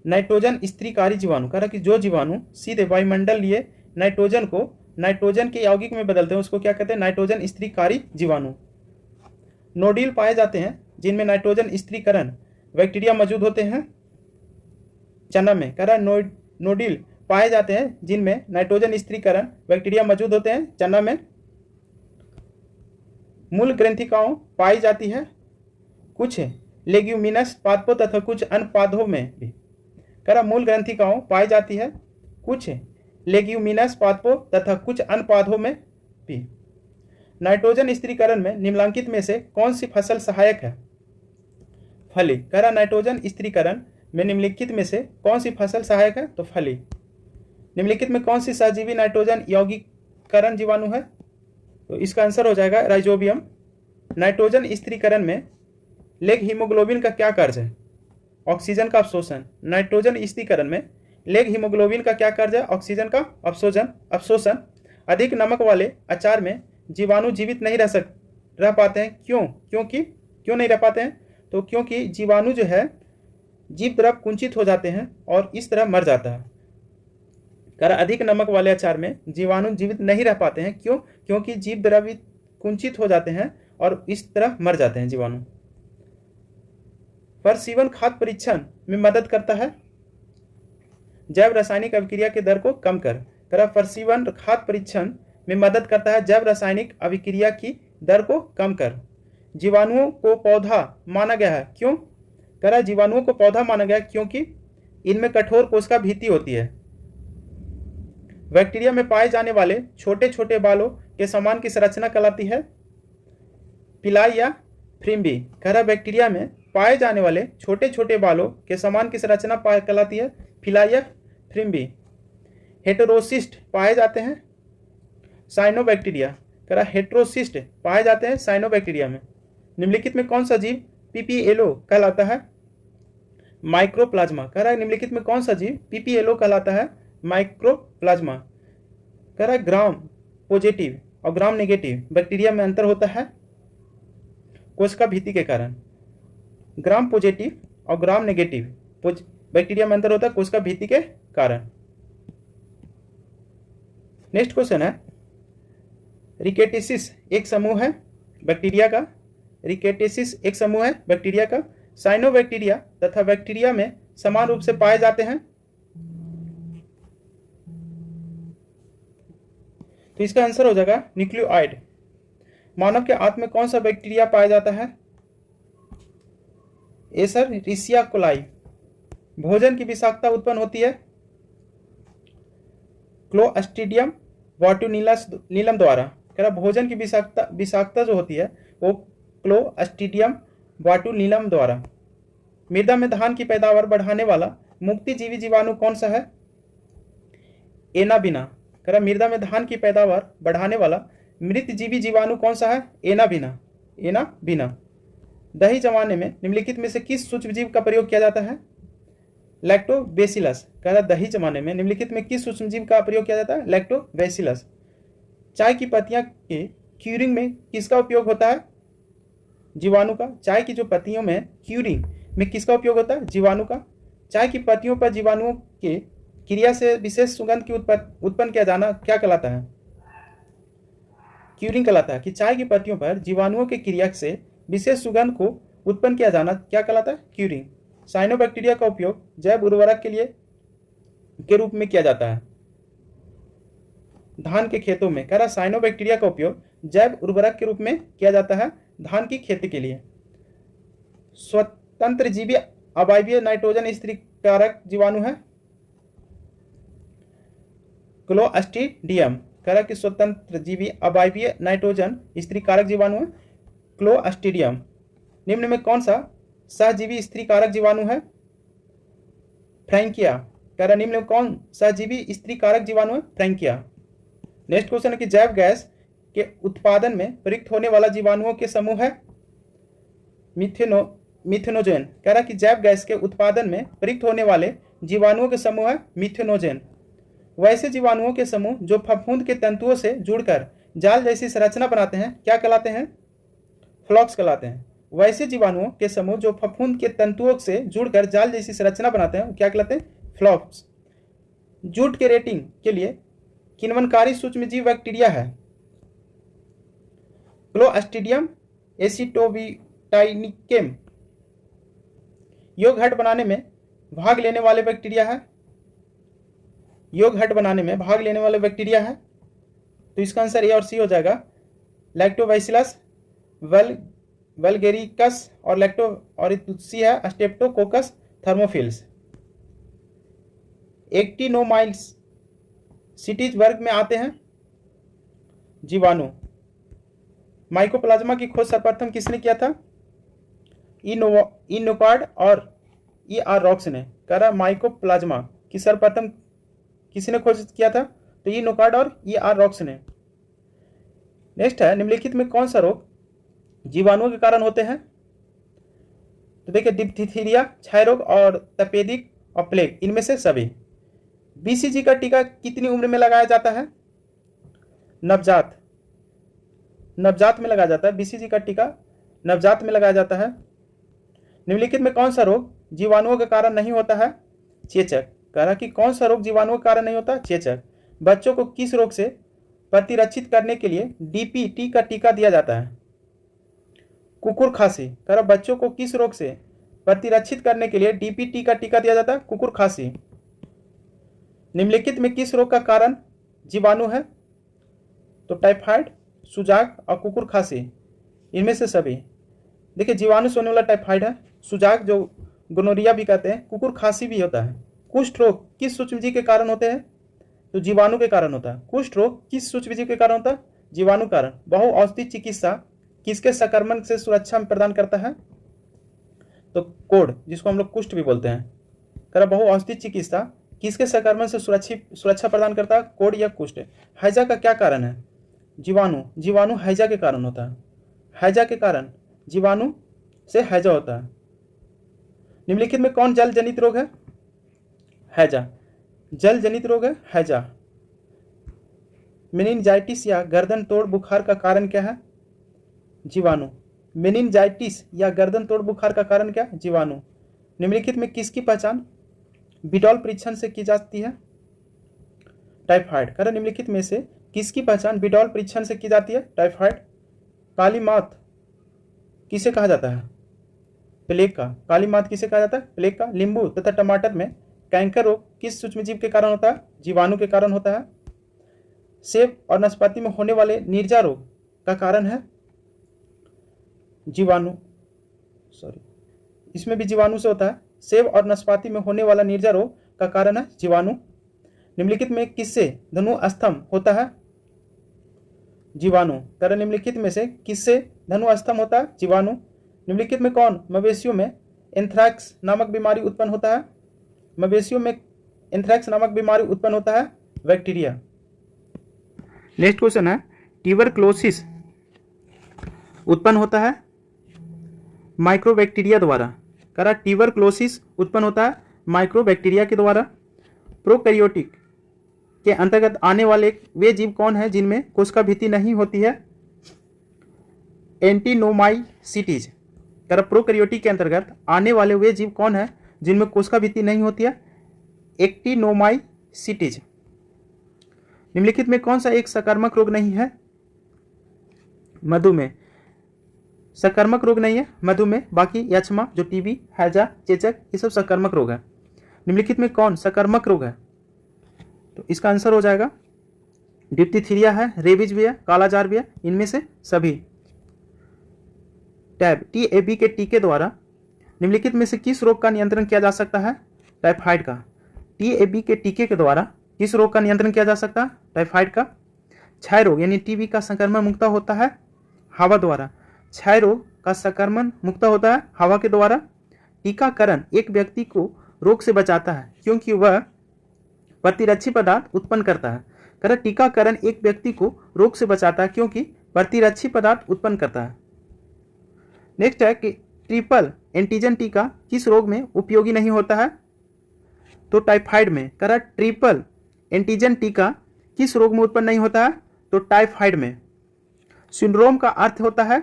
नाइट्रोजन स्त्रीकारी जीवाणु, कह रहा कि जो जीवाणु सीधे वायुमंडलीय नाइट्रोजन को नाइट्रोजन के यौगिक में बदलते हैं उसको क्या कहते हैं, नाइट्रोजन स्त्रीकारी जीवाणु। नोडील पाए जाते हैं जिनमें नाइट्रोजन स्त्रीकरण बैक्टीरिया मौजूद होते हैं चना में, कह रहा नोडील पाए जाते हैं जिनमें नाइट्रोजन स्त्रीकरण बैक्टीरिया मौजूद होते हैं चना में। मूल ग्रंथिकाओं पाई जाती है कुछ लेग्यूमिनस पादपों तथा कुछ अन्य पादों में भी, कह रहा मूल ग्रंथिकाओं पाई जाती है कुछ लेग्यूमिनस पादपों तथा कुछ अन्य पादों में भी। नाइट्रोजन स्त्रीकरण में निम्नलिखित में से कौन सी फसल सहायक है, फली, कह रहा नाइट्रोजन स्त्रीकरण में निम्नलिखित में से कौन सी फसल सहायक है, तो फली। निम्नलिखित में कौन सी सहजीवी नाइट्रोजन यौगिकरण जीवाणु है, तो इसका आंसर हो जाएगा राइजोबियम। नाइट्रोजन स्त्रीकरण में लेग हीमोग्लोबिन का क्या कार्य है, ऑक्सीजन का अवशोषण। नाइट्रोजन स्त्रीकरण में लेग हीमोग्लोबिन का क्या कार्य है, ऑक्सीजन का अवशोषण। अधिक नमक वाले अचार में जीवाणु जीवित नहीं रह पाते हैं, क्यों नहीं रह पाते हैं, तो क्योंकि जीवाणु जो है जीव द्रव कुंचित हो जाते हैं और इस तरह मर जाता है। कह अधिक नमक वाले अचार में जीवाणु जीवित नहीं रह पाते हैं, क्योंकि जीव द्रव कुंचित हो जाते हैं और इस तरह मर जाते हैं जीवाणु। परसीवन खाद्य परीक्षण में मदद करता है, जैव रासायनिक अभिक्रिया के दर को कम कर। परसीवन खाद्य परीक्षण में मदद करता है जैव रासायनिक अभिक्रिया की दर को कम कर। जीवाणुओं को पौधा माना गया है, क्यों, कह रहा जीवाणुओं को पौधा माना गया क्योंकि इनमें कठोर कोशिका भित्ति होती है। बैक्टीरिया में पाए जाने वाले छोटे छोटे बालों के समान की संरचना कहलाती है पिलाई या फ्रिम्बी। कह रहा बैक्टीरिया में पाए जाने वाले छोटे छोटे बालों के समान की संरचना कहलाती है फिलाई या फ्रिम्बी। हेटेरोसिस्ट पाए जाते हैं साइनोबैक्टीरिया, कह रहा हेटेरोसिस्ट पाए जाते हैं साइनोबैक्टीरिया में। निम्नलिखित में कौन सा जीव पीपीएलओ कहलाता है, माइक्रोप्लाज्मा। कह रहा है निम्नलिखित में कौन सा जीव पीपीएलओ कहलाता है, माइक्रोप्लाज्मा। कह रहा है ग्राम पॉजिटिव और ग्राम नेगेटिव बैक्टीरिया में अंतर होता है कोशिका भित्ति के कारण। ग्राम पॉजिटिव और ग्राम नेगेटिव बैक्टीरिया में अंतर होता है कोशिका भित्ति के कारण। नेक्स्ट क्वेश्चन है, रिकेटिसिस एक समूह है बैक्टीरिया का, रिकेटिसिस एक समूह है बैक्टीरिया का। साइनोबैक्टीरिया तथा बैक्टीरिया में समान रूप से पाए जाते हैं, तो इसका आंसर हो जाएगा न्यूक्लियोइड। मानव के आंत में कौन सा बैक्टीरिया पाया जाता है, एसरसिया कोलाई। भोजन की विषाक्तता उत्पन्न होती है क्लोस्ट्रीडियम बोटुलिनम द्वारा। कह रहा भोजन की विषाक्तता जो होती है वो क्लोस्ट्रीडियम बोटुलिनम द्वारा। मृदा में धान की पैदावार बढ़ाने वाला मुक्तिजीवी जीवाणु कौन सा है, एनाबिना। कह रहा मृदा में धान की पैदावार बढ़ाने वाला मृतजीवी जीवाणु कौन सा है, एनाबिना। दही जमाने में निम्नलिखित में से किस सूक्ष्मजीव का प्रयोग किया जाता है, लैक्टोबैसिलस। कह रहा दही जमाने में निम्नलिखित में किस सूक्ष्मजीव का प्रयोग किया जाता है, लैक्टोबैसिलस। चाय की पत्तियां के क्यूरिंग में किसका उपयोग होता है, जीवाणु का। चाय की जो पत्तियों में क्यूरिंग में किसका उपयोग होता है, जीवाणु का। चाय की पत्तियों पर जीवाणुओं के क्रिया से विशेष सुगंध की उत्पन्न किया जाना क्या कहलाता है, क्यूरिंग कहलाता है। कि चाय की पत्तियों पर जीवाणुओं के क्रिया से विशेष सुगंध को उत्पन्न किया जाना क्या कहलाता है, क्यूरिंग। साइनोबैक्टीरिया का उपयोग जैव उर्वरक के रूप में किया जाता है धान के खेतों में। कह रहा साइनोबैक्टीरिया का उपयोग जैव उर्वरक के रूप में किया जाता है धान की खेती के लिए। स्वतंत्र जीवी अवायवीय नाइट्रोजन स्त्रीकारक जीवाणु है क्लोस्ट्रीडियम। कह रहा कि स्वतंत्र जीवी अवायवीय नाइट्रोजन स्त्रीकारक जीवाणु है क्लोस्ट्रीडियम। निम्न में कौन सा सहजीवी स्त्रीकारक जीवाणु है, फ्रैंकिया। कह रहा निम्न में कौन सहजीवी स्त्रीकारक जीवाणु है, फ्रैंकिया। नेक्स्ट क्वेश्चन है कि जैव गैस के उत्पादन में प्रयुक्त होने वाला जीवाणुओं के समूह है मिथेनोजेन। कह रहा कि जैव गैस के उत्पादन में प्रयुक्त होने वाले जीवाणुओं के समूह है मिथेनोजेन। वैसे जीवाणुओं के समूह जो फफूंद के तंतुओं से जुड़कर जाल जैसी संरचना बनाते हैं क्या कहलाते हैं, फ्लॉक्स कहलाते हैं। वैसे जीवाणुओं के समूह जो फफूंद के तंतुओं से जुड़कर जाल जैसी संरचना बनाते हैं, क्या कहलाते हैं? फ्लॉप्स। जूट के रेटिंग के लिए किण्वनकारी सूक्ष्मजीव बैक्टीरिया है क्लोस्ट्रीडियम एसिटोब्यूटाइनिकम। योग हट बनाने में भाग लेने वाले बैक्टीरिया है, योग हट बनाने में भाग लेने वाले बैक्टीरिया है, तो इसका आंसर ए और सी हो जाएगा। लैक्टोबैसिलस वल्गेरिकस और सी है स्ट्रेप्टोकोकस थर्मोफिल्स। एक्टिनोमाइल्स सिटीज वर्ग में आते हैं जीवाणु। माइकोप्लाज्मा की खोज सर्वप्रथम किसने किया था? इनोकार्ड और E.R. रॉक्स ने। कह रहा माइकोप्लाज्मा की सर्वप्रथम किसने खोज किया था? तो इनोकार्ड और E.R. रॉक्स ने। नेक्स्ट है, निम्नलिखित में कौन सा रोग जीवाणुओं के कारण होते हैं? तो देखिए, डिप्थीरिया, क्षय रोग और तपेदिक और प्लेग, इनमें से सभी। BCG का टीका कितनी उम्र में लगाया जाता है? नवजात में लगाया जाता है। BCG का टीका नवजात में लगाया जाता है। निम्नलिखित में कौन सा रोग जीवाणुओं के कारण नहीं होता है? चेचक। कह रहा कि कौन सा रोग जीवाणुओं के कारण नहीं होता? चेचक। बच्चों को किस रोग से प्रतिरक्षित करने के लिए DPT का टीका दिया जाता है? कुकुर खांसी। कह रहा बच्चों को किस रोग से प्रतिरक्षित करने के लिए DPT का टीका दिया जाता है? कुकुर खांसी। निम्नलिखित में किस रोग का कारण जीवाणु है? तो टाइफाइड, सुजाक और कुकुर खांसी, इनमें से सभी। देखिए, जीवाणु से होने वाला टाइफाइड है, सुजाक जो गोनोरिया भी कहते हैं, कुकुर खांसी भी होता है। कुष्ठ रोग किस सूक्ष्मजीव के कारण होते हैं? तो जीवाणु के कारण होता है। कुष्ठ रोग किस सूक्ष्मजीव के कारण होता है? जीवाणु कारण। बहुऔषधि चिकित्सा किसके संक्रमण से सुरक्षा प्रदान करता है? तो कोड, जिसको हम लोग कुष्ठ भी बोलते हैं। कह बहुऔषधि चिकित्सा किसके संक्रमण से सुरक्षा प्रदान करता है? कोड या कुष्ठ। हैजा का क्या कारण है? जीवाणु हैजा के कारण होता है। हैजा के कारण जीवाणु से हैजा होता है। निम्नलिखित में कौन जल जनित रोग है? हैजा। जल जनित रोग है हैजा। मेनिनजाइटिस या गर्दन तोड़ बुखार का कारण क्या है? जीवाणु। मेनिनजाइटिस या गर्दन तोड़ बुखार का कारण क्या? जीवाणु। निम्नलिखित में किसकी पहचान बिडॉल परीक्षण से की जाती है? टाइफाइड। कारण निम्नलिखित में से किसकी पहचान बिडॉल परीक्षण से की जाती है? टाइफाइड। काली मात किसे कहा जाता है? प्लेग का। काली मात किसे कहा जाता है? प्लेग का। नींबू तथा टमाटर में कैंकर रोग किस सूक्ष्मजीव के कारण होता है? जीवाणु के कारण होता है। सेब और नाशपाती में होने वाले नीरजा रोग का कारण है जीवाणु। इसमें भी जीवाणु से होता है। सेब और नाशपाती में होने वाला नीरजा रोग का कारण है जीवाणु। निम्नलिखित में किससे धनु स्तंभ होता है? जीवाणु। कारण निम्नलिखित में से किससे धनु स्तंभ होता है? जीवाणु। निम्नलिखित में कौन मवेशियों में एंथ्रैक्स नामक बीमारी उत्पन्न होता है? मवेशियों में एंथ्रैक्स नामक बीमारी उत्पन्न होता है बैक्टीरिया। नेक्स्ट क्वेश्चन है, ट्यूबरक्लोसिस उत्पन्न होता है माइक्रोबैक्टीरिया द्वारा। करा ट्यूबरक्लोसिस उत्पन्न होता है माइक्रोबैक्टीरिया के द्वारा। प्रोकैरियोटिक के अंतर्गत आने वाले वे जीव कौन है जिनमें कोशिका भित्ति नहीं होती है? एंटीनोमाइसीटीज। करा प्रोकैरियोटिक के अंतर्गत आने वाले वे जीव कौन है जिनमें कोशिका भित्ति नहीं होती है? एक्टिनोमाइसीटीज। निम्नलिखित में कौन सा एक संक्रामक रोग नहीं है? मधुमेह। संक्रामक रोग नहीं है मधुमेह। बाकी यक्ष्मा, जो टीबी, हैजा, चेचक, ये सब संक्रामक रोग है। निम्नलिखित में कौन संक्रामक रोग है? तो इसका आंसर हो जाएगा डिप्थीरिया है, रेबीज भी है, कालाजार भी है, इनमें से सभी। टैब TAB के टीके द्वारा निम्नलिखित में से किस रोग का नियंत्रण किया जा सकता है? टाइफाइड का। TAB के टीके के द्वारा किस रोग का नियंत्रण किया जा सकता है? टाइफाइड का। क्षय रोग यानी TB का संक्रमण मुक्त होता है हवा द्वारा। क्षय रोग का संक्रमण मुक्त होता है हवा के द्वारा। टीकाकरण एक व्यक्ति को रोग से बचाता है क्योंकि वह प्रतिरक्षी पदार्थ उत्पन्न करता है। करें टीकाकरण एक व्यक्ति को रोग से बचाता है क्योंकि प्रतिरक्षी पदार्थ उत्पन्न करता है। नेक्स्ट है कि ट्रिपल एंटीजन टीका किस रोग में उपयोगी नहीं होता है? तो टाइफाइड में। करा ट्रिपल एंटीजन टीका किस रोग में उत्पन्न नहीं होता है? तो टाइफाइड में। सिंड्रोम का अर्थ होता है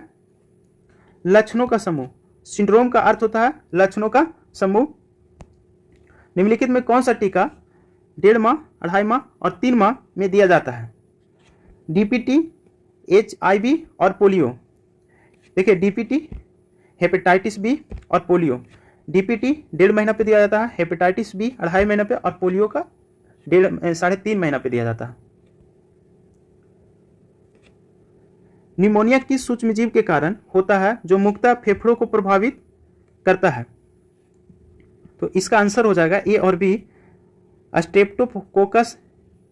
लक्षणों का समूह। सिंड्रोम का अर्थ होता है लक्षणों का समूह। निम्नलिखित में कौन सा टीका 1.5 माह, 2.5 माह और 3 माह में दिया जाता है? डीपीटी, HIV और पोलियो। देखिए डीपीटी हेपेटाइटिस बी और पोलियो। डीपीटी 1.5 महीना पे दिया जाता है, हेपेटाइटिस बी 2.5 महीना पे और पोलियो का 3.5 महीना पे दिया जाता है। निमोनिया किस सूक्ष्मजीव के कारण होता है जो मुख्यतः फेफड़ों को प्रभावित करता है? तो इसका आंसर हो जाएगा ए और बी, स्ट्रेप्टोकोकस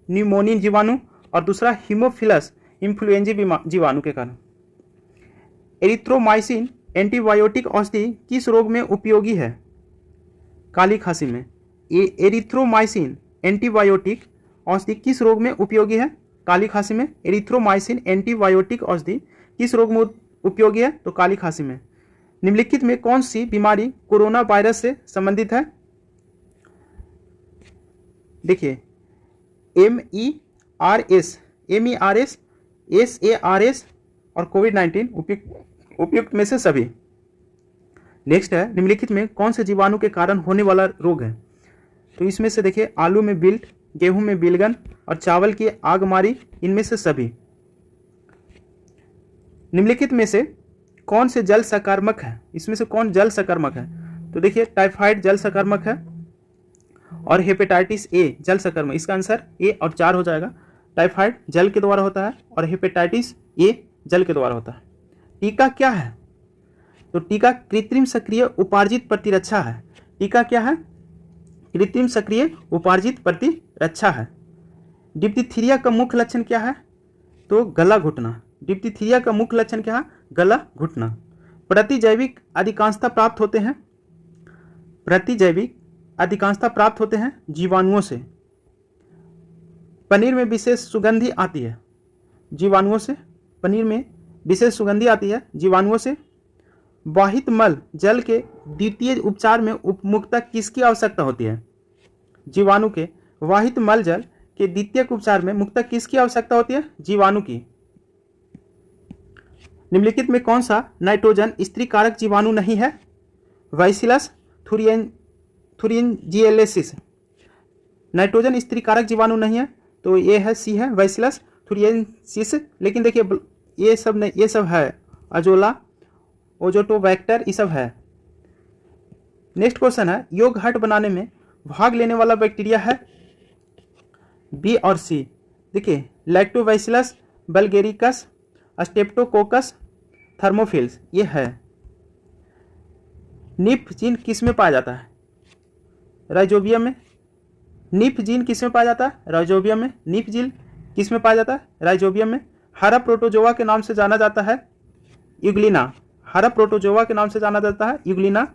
न्यूमोनिया जीवाणु और दूसरा हीमोफिलस इन्फ्लुएंजा जीवाणु के कारण। एरिथ्रोमाइसिन एंटीबायोटिक औषधि किस रोग में उपयोगी है? काली खांसी में। एरिथ्रोमाइसिन एंटीबायोटिक औषधि किस रोग में उपयोगी है? काली खांसी में। एरिथ्रोमाइसिन एंटीबायोटिक औषधि किस रोग में उपयोगी है? तो काली खांसी में। निम्नलिखित में कौन सी बीमारी कोरोना वायरस से संबंधित है? देखिए MERS, SARS और कोविड-19 उपयुक्त में से सभी। नेक्स्ट है निम्नलिखित में कौन से जीवाणु के कारण होने वाला रोग है? तो इसमें से देखिए आलू में बिल्ट, गेहूं में बिलगन और चावल की आगमारी, इनमें से सभी। निम्नलिखित में से कौन से जल सकारात्मक है? इसमें से कौन जल सकारात्मक है? तो देखिए टाइफाइड जल सकारात्मक है और हेपेटाइटिस ए जल सकारात्मक। इसका आंसर ए और 4 हो जाएगा। टाइफाइड जल के द्वारा होता है और हेपेटाइटिस ए जल के द्वारा होता है। टीका क्या है? तो टीका कृत्रिम सक्रिय उपार्जित प्रतिरक्षा है। टीका क्या है? कृत्रिम सक्रिय उपार्जित प्रतिरक्षा है। डिप्थीरिया का मुख्य लक्षण क्या है? तो गला घुटना। डिप्थीरिया का मुख्य लक्षण क्या है? गला घुटना। प्रतिजैविक अधिकांशता प्राप्त होते हैं। प्रतिजैविक अधिकांशता प्राप्त होते हैं जीवाणुओं से। पनीर में विशेष सुगंधी आती है जीवाणुओं से। पनीर में विशेष सुगंधी आती है जीवाणुओं से। वाहित मल जल के द्वितीय उपचार में मुख्यतः किसकी आवश्यकता होती है? जीवाणु के वाहित मल जल के द्वितीय उपचार में मुख्यतः किसकी आवश्यकता होती है? जीवाणु की। निम्नलिखित में कौन सा नाइट्रोजन स्त्रीकारक जीवाणु नहीं है? बैसिलस थुरिनजिएलिसिस नाइट्रोजन स्त्रीकारक जीवाणु नहीं है, तो ये है सी है बैसिलस थुरिनजिएलिसिस। लेकिन देखिए ये सब नहीं, ये सब है अजोला, ओजोटोबैक्टर, ये सब है। नेक्स्ट क्वेश्चन है योग हट बनाने में भाग लेने वाला बैक्टीरिया है? बी और सी। देखिए लैक्टोबैसिलस बल्गेरिकस, स्ट्रेप्टोकोकस, थर्मोफिल्स, ये है। निफ जीन किस में पाया जाता है? राइजोबियम में। निफ जीन किस में पाया जाता है? राइजोबियम में। निफ जीन किस में पाया जाता है? राइजोबियम में। हरा प्रोटोजोआ के नाम से जाना जाता है यूग्लिना। हरा प्रोटोजोआ के नाम से जाना जाता है यूग्लिना।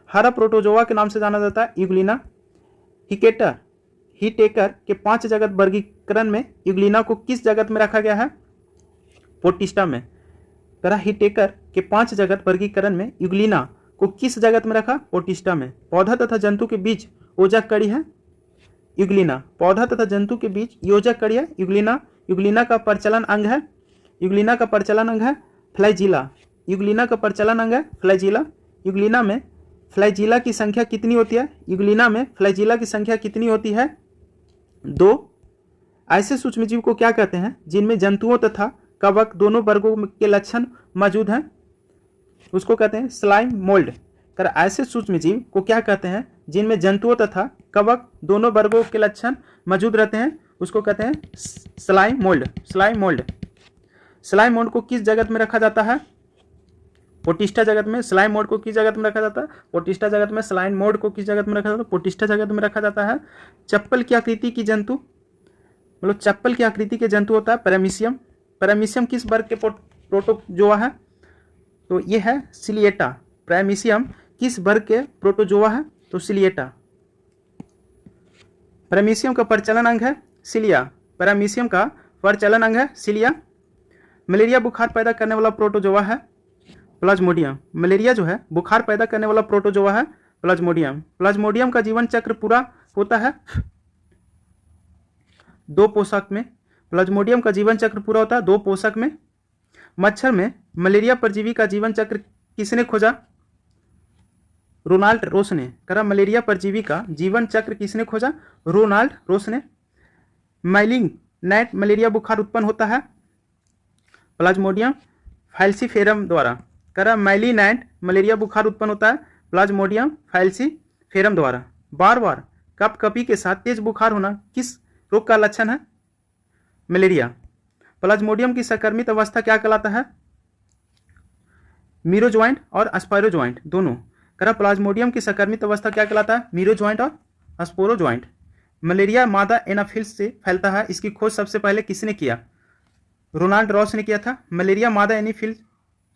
हरा प्रोटोजोआ के नाम से जाना जाता है यूग्लिना। हिटेकर के 5 जगत वर्गीकरण में यूग्लिना को किस जगत में रखा गया है? पोटिस्टा में। हिटेकर के 5 जगत वर्गीकरण में यूग्लिना को किस जगत में रखा? पोटिस्टा में। पौधा तथा जंतु के बीच योजक कड़ी है यूग्लिना। पौधा तथा जंतु के बीच योजक कड़ी है यूग्लिना। यूग्लिना का प्रचलन अंग है यूग्लिना का प्रचलन अंग है फ्लैजिला। यूग्लिना का प्रचलन अंग है फ्लैजिला। यूग्लिना में फ्लैजिला की संख्या कितनी होती है? यूग्लिना में फ्लैजिला की संख्या कितनी होती है? 2। ऐसे सूक्ष्मजीव को क्या कहते हैं जिनमें जंतुओं तथा कवक दोनों वर्गों के लक्षण मौजूद हैं? उसको कहते हैं स्लाइम मोल्ड। ऐसे सूक्ष्मजीव को क्या कहते हैं जिनमें जंतुओं तथा कवक दोनों वर्गों के लक्षण मौजूद रहते हैं? उसको कहते हैं slime mould. Slime mould. Slime mould को किस जगत में रखा जाता है? पोटिस्टा जगत में। स्लाइम मोल्ड को किस जगत में रखा जाता है? पोटिस्टा जगत में। स्लाइम मोल्ड को किस जगत में रखा जाता है? पोटिस्टा जगत में रखा जाता है। चप्पल की आकृति की जंतु, मतलब चप्पल की आकृति के जंतु होता है पैरामीशियम। पैरामीशियम किस वर्ग के प्रोटोजोआ है? तो ये है सिलिएटा। पैरामीशियम किस वर्ग के प्रोटोजोआ है? तो सिलिएटा। पैरामीशियम का प्रचलन अंग है सिलिया। पैरामीशियम का प्रचलन अंग है सिलिया। मलेरिया बुखार पैदा करने वाला प्रोटोजोआ है प्लाज्मोडियम। मलेरिया जो है बुखार पैदा करने वाला प्रोटोजोआ है प्लाज्मोडियम। प्लाज्मोडियम का जीवन चक्र पूरा होता है 2 पोषक में। प्लाज्मोडियम का जीवन चक्र पूरा होता है 2 पोषक में। मच्छर में मलेरिया परजीवी का जीवन चक्र किसने खोजा? रोनाल्ड रोस ने। करा मलेरिया परजीवी का जीवन चक्र किसने खोजा? रोनाल्ड रोस ने। माइलिंग नाइट मलेरिया बुखार उत्पन्न होता है प्लाज्मोडियम फैल्सीफेरम द्वारा। करा माइलिनाइट मलेरिया बुखार उत्पन्न होता है प्लाज्मोडियम फैल्सीफेरम द्वारा। बार बार कपकपी के साथ तेज बुखार होना किस रोग का लक्षण है? मलेरिया। प्लाज्मोडियम की संक्रमित अवस्था क्या कहलाता है? मीरो ज्वाइंट और अस्पायरो ज्वाइंट दोनों। करा प्लाज्मोडियम की संक्रमित अवस्था क्या कहलाता है? मीरो ज्वाइंट और अस्पोरो ज्वाइंट। मलेरिया मादा एनाफिल्स से फैलता है, इसकी खोज सबसे पहले किसने किया? रोनाल्ड रॉस ने किया था। मलेरिया मादा एनाफिल्स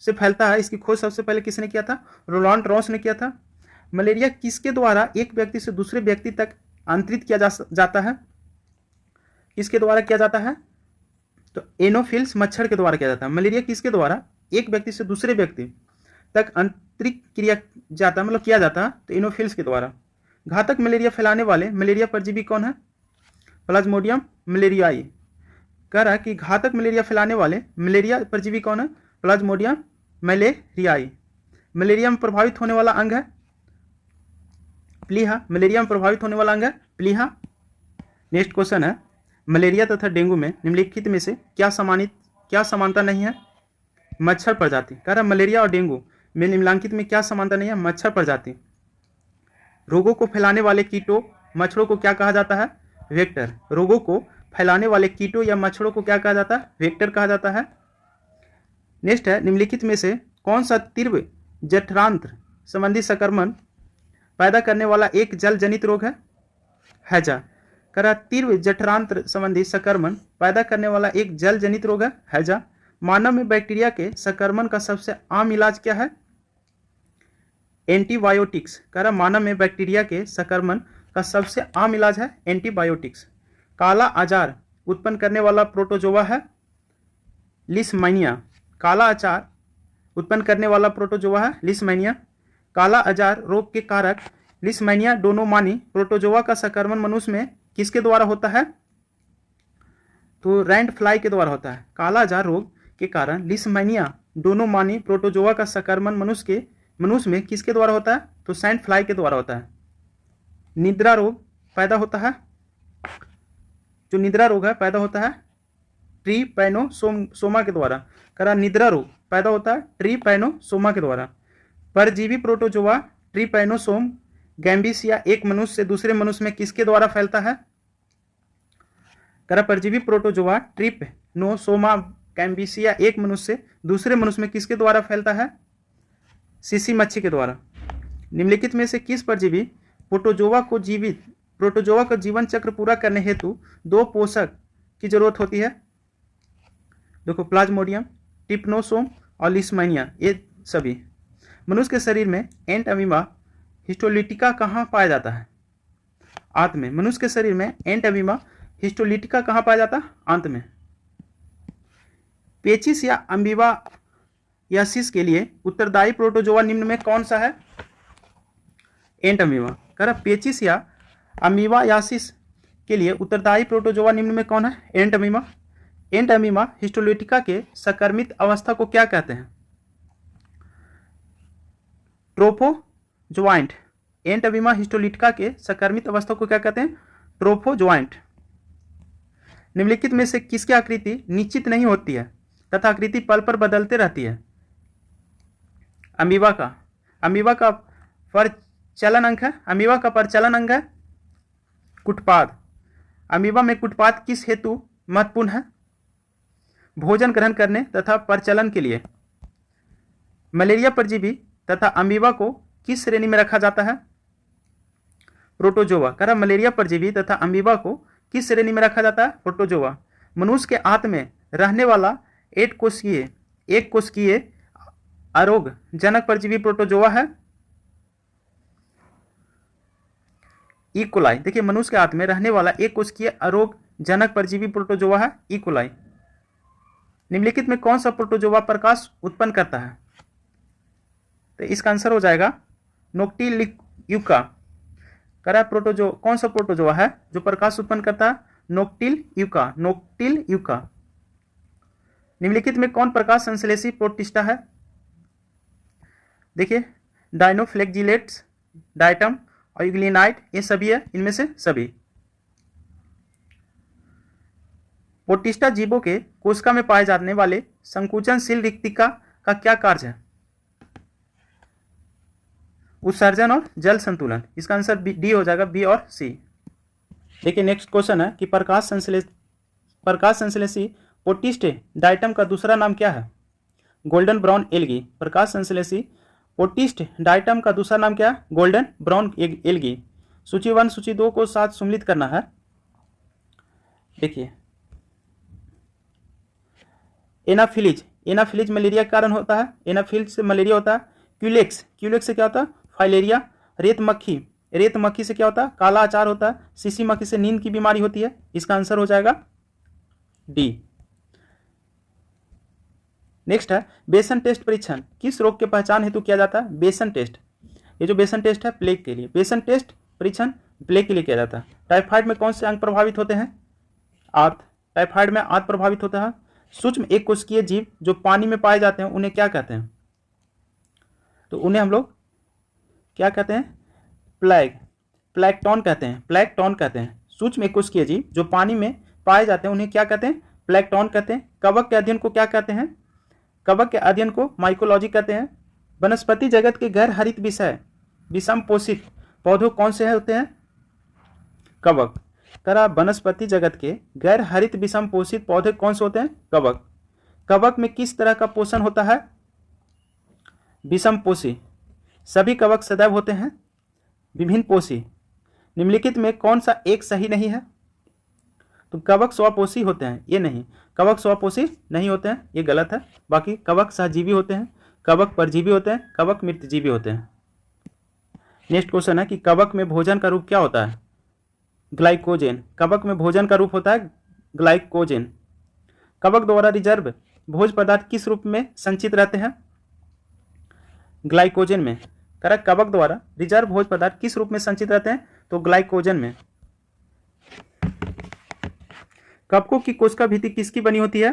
से फैलता है, इसकी खोज सबसे पहले किसने किया था? रोनाल्ड रॉस ने किया था। मलेरिया किसके द्वारा एक व्यक्ति से दूसरे व्यक्ति तक अंतरित किया जाता है? किसके द्वारा किया जाता है? तो एनोफिल्स मच्छर के द्वारा किया जाता है। मलेरिया किसके द्वारा एक व्यक्ति से दूसरे व्यक्ति तक अंतरित किया जाता है, मतलब किया जाता है? तो एनोफिल्स के द्वारा। घातक मलेरिया फैलाने वाले मलेरिया परजीवी कौन है? प्लाज्मोडियम मलेरियाई। कह रहा है कि घातक मलेरिया फैलाने वाले मलेरिया परजीवी कौन है? प्लाज्मोडियम मलेरियाई। मलेरिया में प्रभावित होने वाला अंग है प्लीहा। मलेरिया में प्रभावित होने वाला अंग है प्लीहा। नेक्स्ट क्वेश्चन है, मलेरिया तथा डेंगू में निम्नलिखित में से क्या समानता नहीं है? मच्छर प्रजाति। कह रहा है मलेरिया और डेंगू में निम्नलिखित में क्या समानता नहीं है? मच्छर प्रजाति। रोगों को फैलाने वाले कीटों मच्छरों को क्या कहा जाता है? वेक्टर। रोगों को फैलाने वाले कीटों या मच्छरों को क्या कहा जाता है? वेक्टर कहा जाता है। नेक्स्ट है, निम्नलिखित में से कौन सा तीव्र जठरांत्र संबंधी संक्रमण पैदा करने वाला एक जल जनित रोग है? हैजा। करा तीव्र जठरांत्र संबंधी संक्रमण पैदा करने वाला एक जल जनित रोग है हैजा। मानव में बैक्टीरिया के संक्रमण का सबसे आम इलाज क्या है? एंटीबायोटिक्स। करा मानव में बैक्टीरिया के संक्रमण का सबसे आम इलाज है एंटीबायोटिक्स। काला आजार उत्पन्न करने वाला प्रोटोजोआ है लिस्मानिया। काला आजार उत्पन्न करने वाला प्रोटोजोआ है लिस्मानिया। काला आजार रोग के कारक लिस्मानिया डोनोमानी प्रोटोजोआ का संक्रमण मनुष्य में किसके द्वारा होता है? तो रैंड फ्लाई के द्वारा होता है। काला आजार रोग के कारण लिस्मानिया डोनोमानी प्रोटोजोआ का संक्रमण मनुष्य में किसके द्वारा होता है? तो सैंड फ्लाई के द्वारा होता है। निद्रा रोग पैदा होता है, जो निद्रा रोग है पैदा होता है ट्रीपैनोसोमा के द्वारा। करा निद्रा रोग पैदा होता है ट्रीपैनोसोमा के द्वारा। परजीवी प्रोटोजोआ ट्रीपैनोसोम गैम्बिसिया एक मनुष्य से दूसरे मनुष्य में किसके द्वारा फैलता है? करा परजीवी प्रोटोजोआ ट्रीपैनोसोमा गैम्बिसिया एक मनुष्य से दूसरे मनुष्य में किसके द्वारा फैलता है? सीसी मच्छी के द्वारा। निम्नलिखित में से किस परजीवी प्रोटोजोआ का जीवन चक्र पूरा करने हेतु दो पोषक की जरूरत होती है? देखो प्लाज्मोडियम टिप्नोसोम और लिस्मानिया ये सभी। मनुष्य के शरीर में एंट अमीबा हिस्टोलिटिका कहाँ पाया जाता है? आंत में। मनुष्य के शरीर में एंट अमीबा हिस्टोलिटिका कहाँ पाया जाता है? आंत में। पेचिस या अमीबायासिस के लिए उत्तरदायी प्रोटोजोआ निम्न में कौन सा है? एंट अमीबा। कह रहा पेचिस या अमीबायासिस के लिए उत्तरदायी प्रोटोजोआ निम्न में कौन है? एंट अमीबा। एंट अमीबा हिस्टोलिटिका के संक्रमित अवस्था को क्या कहते हैं? ट्रोफोजोआइंट। एंट अमीबा हिस्टोलिटिका के संक्रमित अवस्था को क्या कहते हैं? ट्रोफोजोआइंट। निम्नलिखित में से किसकी आकृति निश्चित नहीं होती है तथा आकृति पल पर बदलते रहती है? अमीबा का। अमीबा का प्रचलन अंग है, अमीबा का प्रचलन अंग है कुटपाद। अमीबा में कुटपाद किस हेतु महत्वपूर्ण है? भोजन ग्रहण करने तथा प्रचलन के लिए। मलेरिया परजीवी तथा अमीबा को किस श्रेणी में रखा जाता है? प्रोटोजोआ। कह रहा मलेरिया परजीवी तथा अमीबा को किस श्रेणी में रखा जाता है? प्रोटोजोआ। मनुष्य के आंत में रहने वाला एक कोशिकीय अरोग जनक परजीवी प्रोटोजोआ है ई कोलाई। देखिए मनुष्य के आंत में रहने वाला एक कोशिकीय अरोग जनक परजीवी प्रोटोजोआ है ई कोलाई। निम्नलिखित में कौन सा प्रोटोजोआ प्रकाश उत्पन्न करता है? तो इसका आंसर हो जाएगा नोक्टिल्यूका। करा प्रोटोजो कौन सा प्रोटोजोआ है जो प्रकाश उत्पन्न करता है? नोक्टिल्यूका। नोक्टिल्यूका। निम्नलिखित में कौन प्रकाश संश्लेषी प्रोटिस्टा है? देखिए डाइनोफ्लेक्जिलेट्स, डाइटम और यूग्लिनाइट, ये सभी है, इनमें से सभी। प्रोटिस्टा जीवों के कोशिका में पाए जाने वाले संकुचनशील रिक्तिका का क्या कार्य है? उत्सर्जन और जल संतुलन। इसका आंसर डी हो जाएगा, बी और सी। देखिए नेक्स्ट क्वेश्चन है कि प्रकाश संश्लेषी प्रोटिस्ट डाइटम का दूसरा नाम क्या है? Golden brown algae. प्रकाश संश्लेषी प्रोटिस्ट डाइटम का दूसरा नाम क्या है? Golden brown algae. सूची 1 सूची 2 को साथ सम्मिलित करना है। देखिए एनाफिलीज मलेरिया के कारण होता है, एनाफिलीज से मलेरिया होता है। क्यूलेक्स से क्या होता है? फाइलेरिया। रेत मक्खी से क्या होता है? काला अचार होता है। सीसी मक्खी से नींद की बीमारी होती है। इसका आंसर हो जाएगा डी। नेक्स्ट है बेसन टेस्ट परीक्षण किस रोग के पहचान हेतु किया जाता है? बेसन टेस्ट, ये जो बेसन टेस्ट है प्लेग के लिए, बेसन टेस्ट परीक्षण प्लेग के लिए किया जाता है। टाइफाइड में कौन से अंग प्रभावित होते हैं? आंत। टाइफाइड में आंत प्रभावित होता है। सूक्ष्म एक कोशिकीय जीव जो पानी में पाए जाते हैं उन्हें क्या कहते हैं? तो उन्हें हम लोग क्या कहते हैं? प्लैंकटन कहते हैं। सूक्ष्म एक कोशिकीय जीव जो पानी में पाए जाते हैं उन्हें क्या कहते हैं? प्लैंकटन कहते हैं। कवक के अध्ययन को क्या कहते हैं? कवक के अध्ययन को माइकोलॉजी कहते हैं। वनस्पति जगत के गैर हरित विषम पोषित पौधे कौन से होते हैं? कवक। करा वनस्पति जगत के गैर हरित विषम पोषित पौधे कौन से होते हैं? कवक। कवक में किस तरह का पोषण होता है? विषम पोषी। सभी कवक सदैव होते हैं विभिन्न पोषी। निम्नलिखित में कौन सा एक सही नहीं है? तो कवक स्वपोषी होते हैं, ये नहीं, कवक स्वपोषी नहीं होते हैं, ये गलत है। बाकी कवक सहजीवी होते हैं, कवक परजीवी होते हैं, कवक मृतजीवी होते हैं। नेक्स्ट क्वेश्चन है कि कवक में भोजन का रूप क्या होता है? ग्लाइकोजेन। कवक में भोजन का रूप होता है ग्लाइकोजेन। कवक द्वारा रिजर्व भोज्य पदार्थ किस रूप में संचित रहते हैं? ग्लाइकोजेन में। करेक्ट। कवक द्वारा रिजर्व भोज्य पदार्थ किस रूप में संचित रहते हैं? तो ग्लाइकोजन में। कवकों की कोशिका भित्ति किसकी बनी होती है?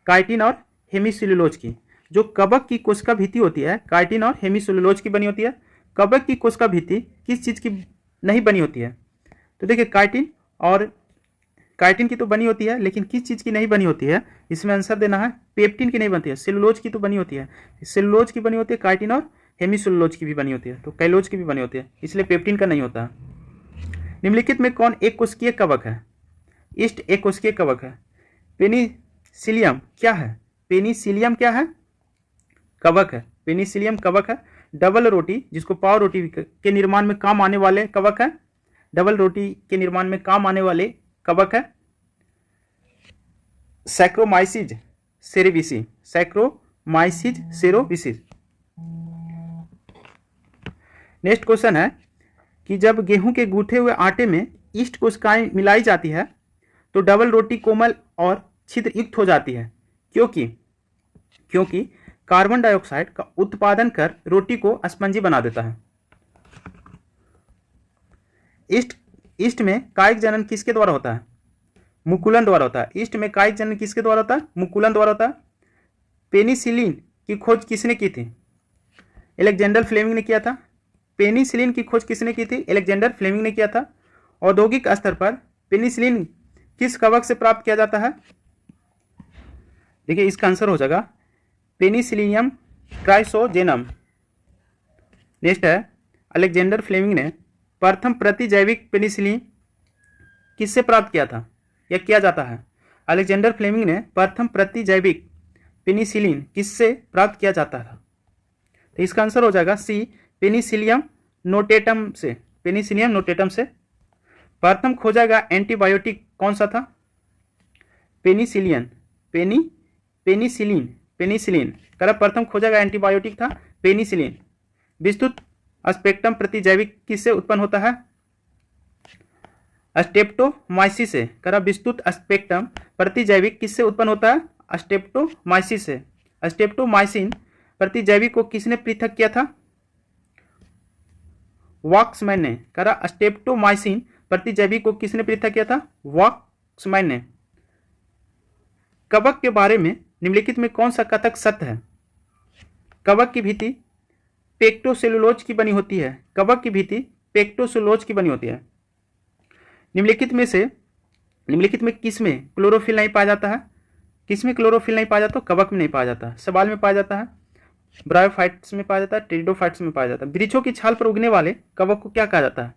काइटिन और हेमीसेलुलोज की। जो कवक की कोशिका भित्ति होती है काइटिन और हेमीसेलुलोज की बनी होती है। कवक की कोशिका भित्ति किस चीज की नहीं बनी होती है? तो देखिए काइटिन की तो बनी होती है, लेकिन किस चीज की नहीं बनी होती है? इसमें आंसर देना है पेप्टिन की नहीं बनती है, सेलुलोज की तो बनी होती है। सेलुलोज की बनी होती है, काइटिन और हेमीसेलुलोज की भी बनी होती है, तो कैलोज की भी बनी होती है, इसलिए पेप्टिन का नहीं होता। निम्नलिखित में कौन एक कोशिकीय कवक है? ईस्ट एक कोशिकीय कवक है। पेनिसिलियम क्या है? पेनिसिलियम क्या है? कवक है। पेनिसिलियम कवक है। डबल रोटी, जिसको पाव रोटी के निर्माण में काम आने वाले कवक है, डबल रोटी के निर्माण में काम आने वाले कवक है सैक्रोमाइसिस सेरोविसिस। नेक्स्ट क्वेश्चन है कि जब गेहूं के गूंथे हुए आटे में ईस्ट कोशिकाएं मिलाई जाती है तो डबल रोटी कोमल और छिद्र युक्त हो जाती है, क्योंकि कार्बन डाइऑक्साइड का उत्पादन कर रोटी को स्पंजी बना देता है। ईस्ट में कायिक जनन किसके द्वारा होता है? मुकुलन द्वारा होता है। ईस्ट में कायिक जनन किसके द्वारा होता है? मुकुलन द्वारा होता है। पेनिसिलिन की खोज किसने की थी? अलेक्जेंडर फ्लेमिंग ने किया था। पेनिसिलिन की खोज किसने की थी? अलेक्जेंडर फ्लेमिंग ने किया था। औद्योगिक स्तर पर पेनिसिलिन किस कवक से प्राप्त किया जाता है? देखिए इसका आंसर हो जाएगा पेनिसिलियम क्राइसोजेनम। नेक्स्ट है अलेक्जेंडर फ्लेमिंग ने प्रथम प्रतिजैविक पेनिसिलिन किससे प्राप्त किया था या किया जाता है? अलेक्जेंडर फ्लेमिंग ने प्रथम प्रतिजैविक पेनिसिलिन किससे प्राप्त किया जाता था? तो इसका आंसर हो जाएगा सी पेनिसिलियम नोटेटम से। पेनिसिलियम नोटेटम से। प्रथम खोजा गया एंटीबायोटिक कौन सा था? पेनिसिलिन। करा प्रथम खोजा गया एंटीबायोटिक था पेनिसिलिन। विस्तृत स्पेक्ट्रम प्रतिजैविक किससे उत्पन्न होता है? स्ट्रेप्टोमाइसिस से। करा विस्तृत स्पेक्ट्रम प्रतिजैविक किससे उत्पन्न होता है? स्ट्रेप्टोमाइसिस से। स्ट्रेप्टोमाइसिन प्रतिजैविक को किसने पृथक किया था? वॉक्समैन ने। करा स्ट्रेप्टोमाइसिन प्रतिजैविक को किसने पृथक किया था? वॉक्समैन ने। कवक के बारे में निम्नलिखित में कौन सा कथन सत्य है? कवक की भित्ति पेक्टोसेलुलोज की बनी होती है। कवक की भित्ति पेक्टोसेलुलोज की बनी होती है। निम्नलिखित में किस में क्लोरोफिल नहीं पाया जाता है? किस में क्लोरोफिल नहीं पाया जाता? कवक में नहीं पाया जाता, सवाल में पाया जाता है, ब्रायोफाइट्स में पाया जाता है, टेरिडोफाइट्स में पाया जाता है। वृक्षों की छाल पर उगने वाले कवक को क्या कहा जाता है?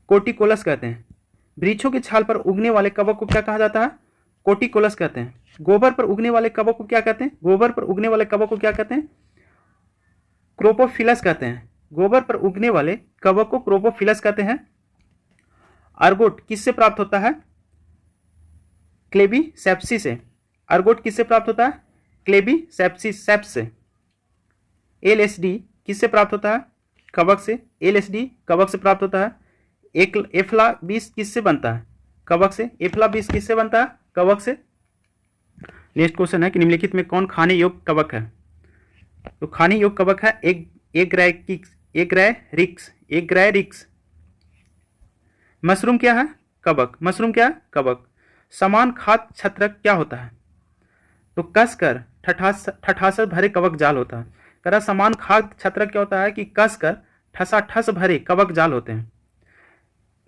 कोटिकोलस कहते हैं। वृक्षों की छाल पर उगने वाले कवक को क्या कहा जाता है? कोटिकोलस कहते हैं। गोबर पर उगने वाले कवक को क्या कहते हैं? गोबर पर उगने वाले कवक को क्या कहते हैं? क्रोपोफिलस कहते हैं। गोबर पर उगने वाले कवक को क्रोपोफिलस कहते हैं। अर्गोट किससे प्राप्त होता है? क्लेबीसेप्सी से। अर्गोट किससे प्राप्त होता है? क्लेबीसेप्सी से। एलएसडी किससे प्राप्त होता है? कवक से। एलएसडी कवक से प्राप्त होता है। एफ्लाविस किससे बनता है? कवक से। एफ्लाविस किससे बनता है? कवक से। नेक्स्ट क्वेश्चन है कि निम्नलिखित में कौन खाने योग्य कवक है? तो खाने योग्य कवक है एग्रैरिक्स। मशरूम क्या है? कवक। मशरूम क्या है? कवक। समान खाद्य छत्रक क्या होता है? तो कसकर ठठासर भरे कवक जाल होता है। करा समान खाद्य छत्रक क्या होता है? कि कसकर ठसाठस भरे कवक जाल होते हैं।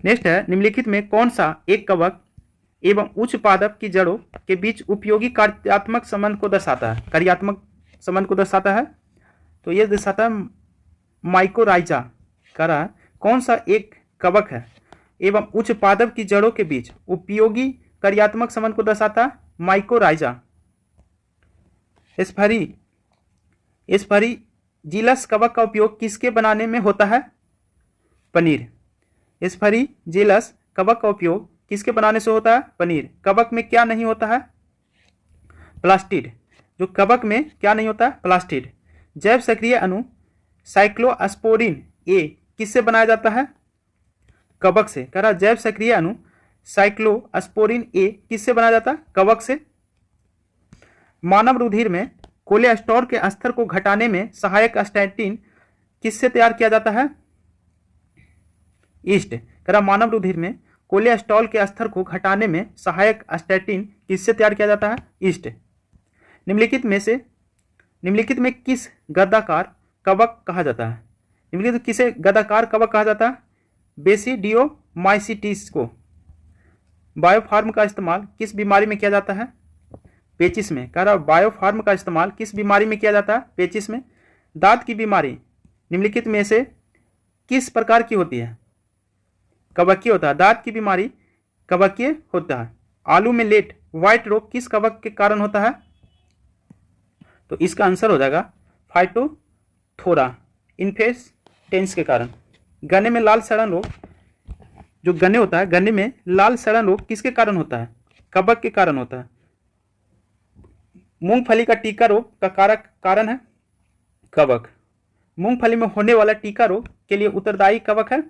नेक्स्ट है निम्नलिखित में कौन सा एक कवक एवं उच्च पादप की जड़ों के बीच उपयोगी कार्यात्मक संबंध को दर्शाता है? कार्यात्मक संबंध को दर्शाता है तो यह दर्शाता है माइकोराइजा। करा कौन सा एक कवक है एवं उच्च पादप की जड़ों के बीच उपयोगी कार्यात्मक संबंध को दर्शाता है? माइकोराइजा। एस्परीजिलस कवक का उपयोग किसके बनाने में होता है? पनीर। एस्परीजिलस कवक का उपयोग किसके बनाने से होता है? पनीर। कवक में क्या नहीं होता है? प्लास्टिड। जो कवक में क्या नहीं होता? प्लास्टिड। जैव सक्रिय अणु साइक्लोस्पोरिन ए किससे बनाया जाता है? कवक से। कह रहा जैव सक्रिय अणु साइक्लोस्पोरिन ए किससे बनाया जाता है? कवक से। मानव रुधिर में कोलेस्ट्रॉल के स्तर को घटाने में सहायक स्टैटिन किससे तैयार किया जाता है? ईस्ट। कह रहा मानव रुधिर में कोलेस्ट्रॉल के स्तर को घटाने में सहायक स्टैटिन किससे तैयार किया जाता है? ईस्ट। निम्नलिखित में किस गद्दाकार कवक कहा जाता है? निम्नलिखित किसे गद्दाकार कवक कहा जाता है? बेसिडियोमाइसिटिस को। बायोफार्म का इस्तेमाल किस बीमारी में किया जाता है? पेचिस में। कह रहा बायोफार्म का इस्तेमाल किस बीमारी में किया जाता है? पेचिस में। दांत की बीमारी निम्नलिखित में से किस प्रकार की होती है? कवकीय होता है। दांत की बीमारी कवकीय होता है। आलू में लेट व्हाइट रोग किस कवक के कारण होता है? तो इसका आंसर हो जाएगा फाइटोथोरा इन्फेस्टेंस के कारण। गन्ने में लाल सड़न रोग, जो गन्ने होता है, गन्ने में लाल सड़न रोग किसके कारण होता है? कवक के कारण होता है। मूंगफली का टीका रोग का कारण है? कवक। मूंगफली में होने वाला टीका रोग के लिए उत्तरदायी कवक है?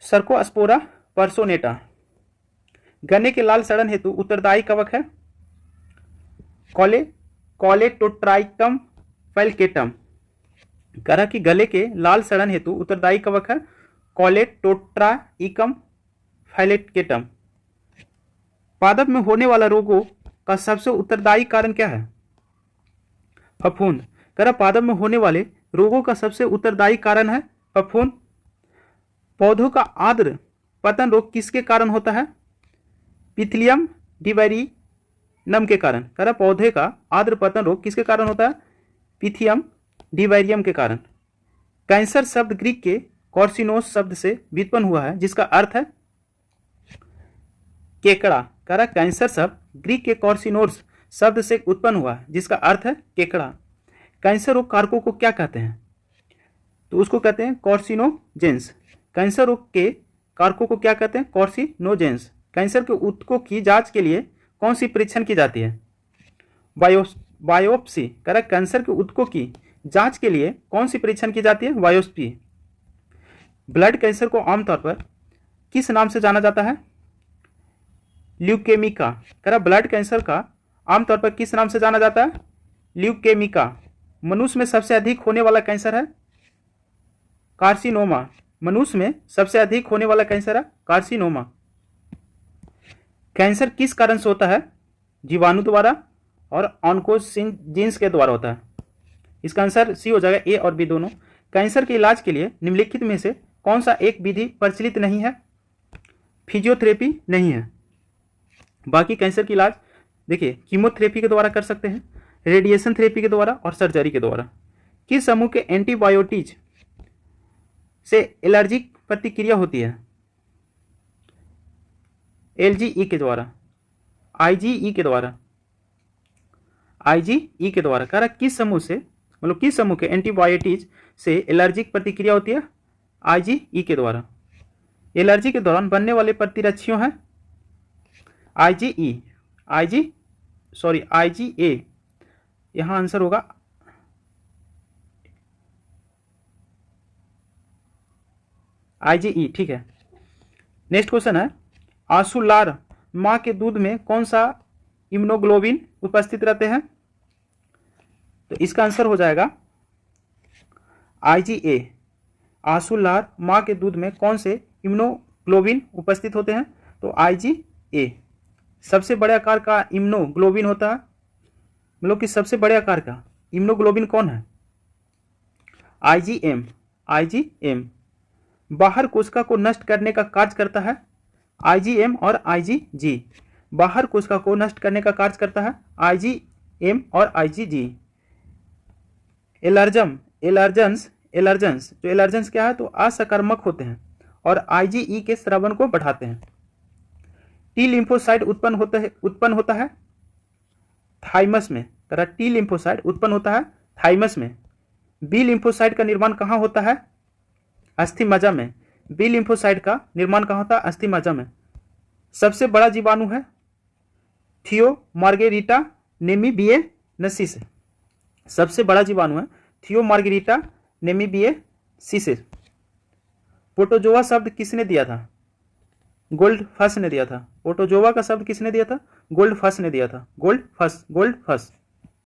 सर्कोस्पोरा पर्सोनेटा। गन्ने के लाल सड़न हेतु उत्तरदायी कवक है? कॉलेटोट्राइकम फैल्केटम। करा कि गले के लाल सड़न हेतु उत्तरदायी कवक है? कॉलेटोट्राइकम फैल्केटम। पादप में होने वाला रोगों का सबसे उत्तरदायी कारण क्या है? फफूंद। करा पादप में होने वाले रोगों का सबसे उत्तरदायी कारण है फफूंद। पौधों का आर्द्र पतन रोग किसके कारण होता है? पिथिलियम डिवेरिनम के कारण। करा पौधे का आर्द्र पतन रोग किसके कारण होता है? पिथियम डिवेरियम के कारण। कैंसर शब्द ग्रीक के कॉर्सिनोस शब्द से व्युत्पन्न हुआ है जिसका अर्थ है केकड़ा। करा कैंसर शब्द ग्रीक के कॉर्सिनोस शब्द से उत्पन्न हुआ है जिसका अर्थ है केकड़ा। कैंसर रोग कारकों को क्या कहते हैं? तो उसको कहते हैं कॉर्सिनोजेंस। कैंसर रोग के कारकों को क्या कहते हैं? कॉर्सिनोजेंस। कैंसर के ऊतकों की जांच के लिए कौन सी परीक्षण की जाती है? बायोप्सी। कह रहा कैंसर के ऊतकों की जांच के लिए कौन सी परीक्षण की जाती है? बायोप्सी। ब्लड कैंसर को आमतौर पर किस नाम से जाना जाता है? ल्यूकेमिका। कह रहा ब्लड कैंसर का आमतौर पर किस नाम से जाना जाता है? ल्यूकेमिका। मनुष्य में सबसे अधिक होने वाला कैंसर है कार्सिनोमा। मनुष्य में सबसे अधिक होने वाला कैंसर है कार्सिनोमा। कैंसर किस कारण से होता है? जीवाणु द्वारा और ऑन्कोजीन्स के द्वारा होता है। इसका आंसर सी हो जाएगा, ए और बी दोनों। कैंसर के इलाज के लिए निम्नलिखित में से कौन सा एक विधि प्रचलित नहीं है? फिजियोथेरेपी नहीं है। बाकी कैंसर की इलाज देखिए कीमोथेरेपी के द्वारा कर सकते हैं, रेडिएशन थेरेपी के द्वारा और सर्जरी के द्वारा। किस समूह के एंटीबायोटिज से एलर्जिक प्रतिक्रिया होती है? LGE के द्वारा, IgE के द्वारा, IgE के द्वारा। कह रहा किस समूह से, मतलब किस समूह के एंटीबायोटिज से एलर्जिक प्रतिक्रिया होती है? IgE के द्वारा। एलर्जी के दौरान बनने वाले प्रतिरक्षियों हैं IgA। यहां आंसर होगा IgE, ठीक है। नेक्स्ट क्वेश्चन है, आंसू-लार मां के दूध में कौन सा इम्यूनोग्लोबिन उपस्थित रहते हैं? तो इसका आंसर हो जाएगा IgA। आंसू-लार मां के दूध में कौन से इम्यूनोग्लोबिन उपस्थित होते हैं? तो IgA। सबसे बड़े आकार का इम्यूनोग्लोबिन होता है, मतलब कि सबसे बड़े आकार का इम्यूनोग्लोबिन कौन है? IgM। बाहर कोशिका को नष्ट करने का कार्य करता है IgM और IgG। बाहर कोशिका को नष्ट करने का कार्य करता है IgM और IgG। एलर्जेंस जो एलर्जेंस क्या है? तो असकारात्मक होते हैं और IgE के स्रावन को बढ़ाते हैं। टी लिम्फोसाइट उत्पन्न होता है थाइमस में। टी लिम्फोसाइट उत्पन्न होता है थाइमस में। बी लिम्फोसाइट का निर्माण कहाँ होता है? अस्थिमज्जा में। बी लिम्फोसाइट का निर्माण कहाँ होता है? अस्थिमज्जा में। सबसे बड़ा जीवाणु है थियोमार्गेरिटा नेमीबिएसिस। सबसे बड़ा जीवाणु है थियोमार्गेरिटा नेमीबिएसिस। प्रोटोजोआ शब्द किसने दिया था? गोल्डफश ने दिया था। प्रोटोजोआ का शब्द किसने दिया था? गोल्डफश ने दिया था। गोल्डफश।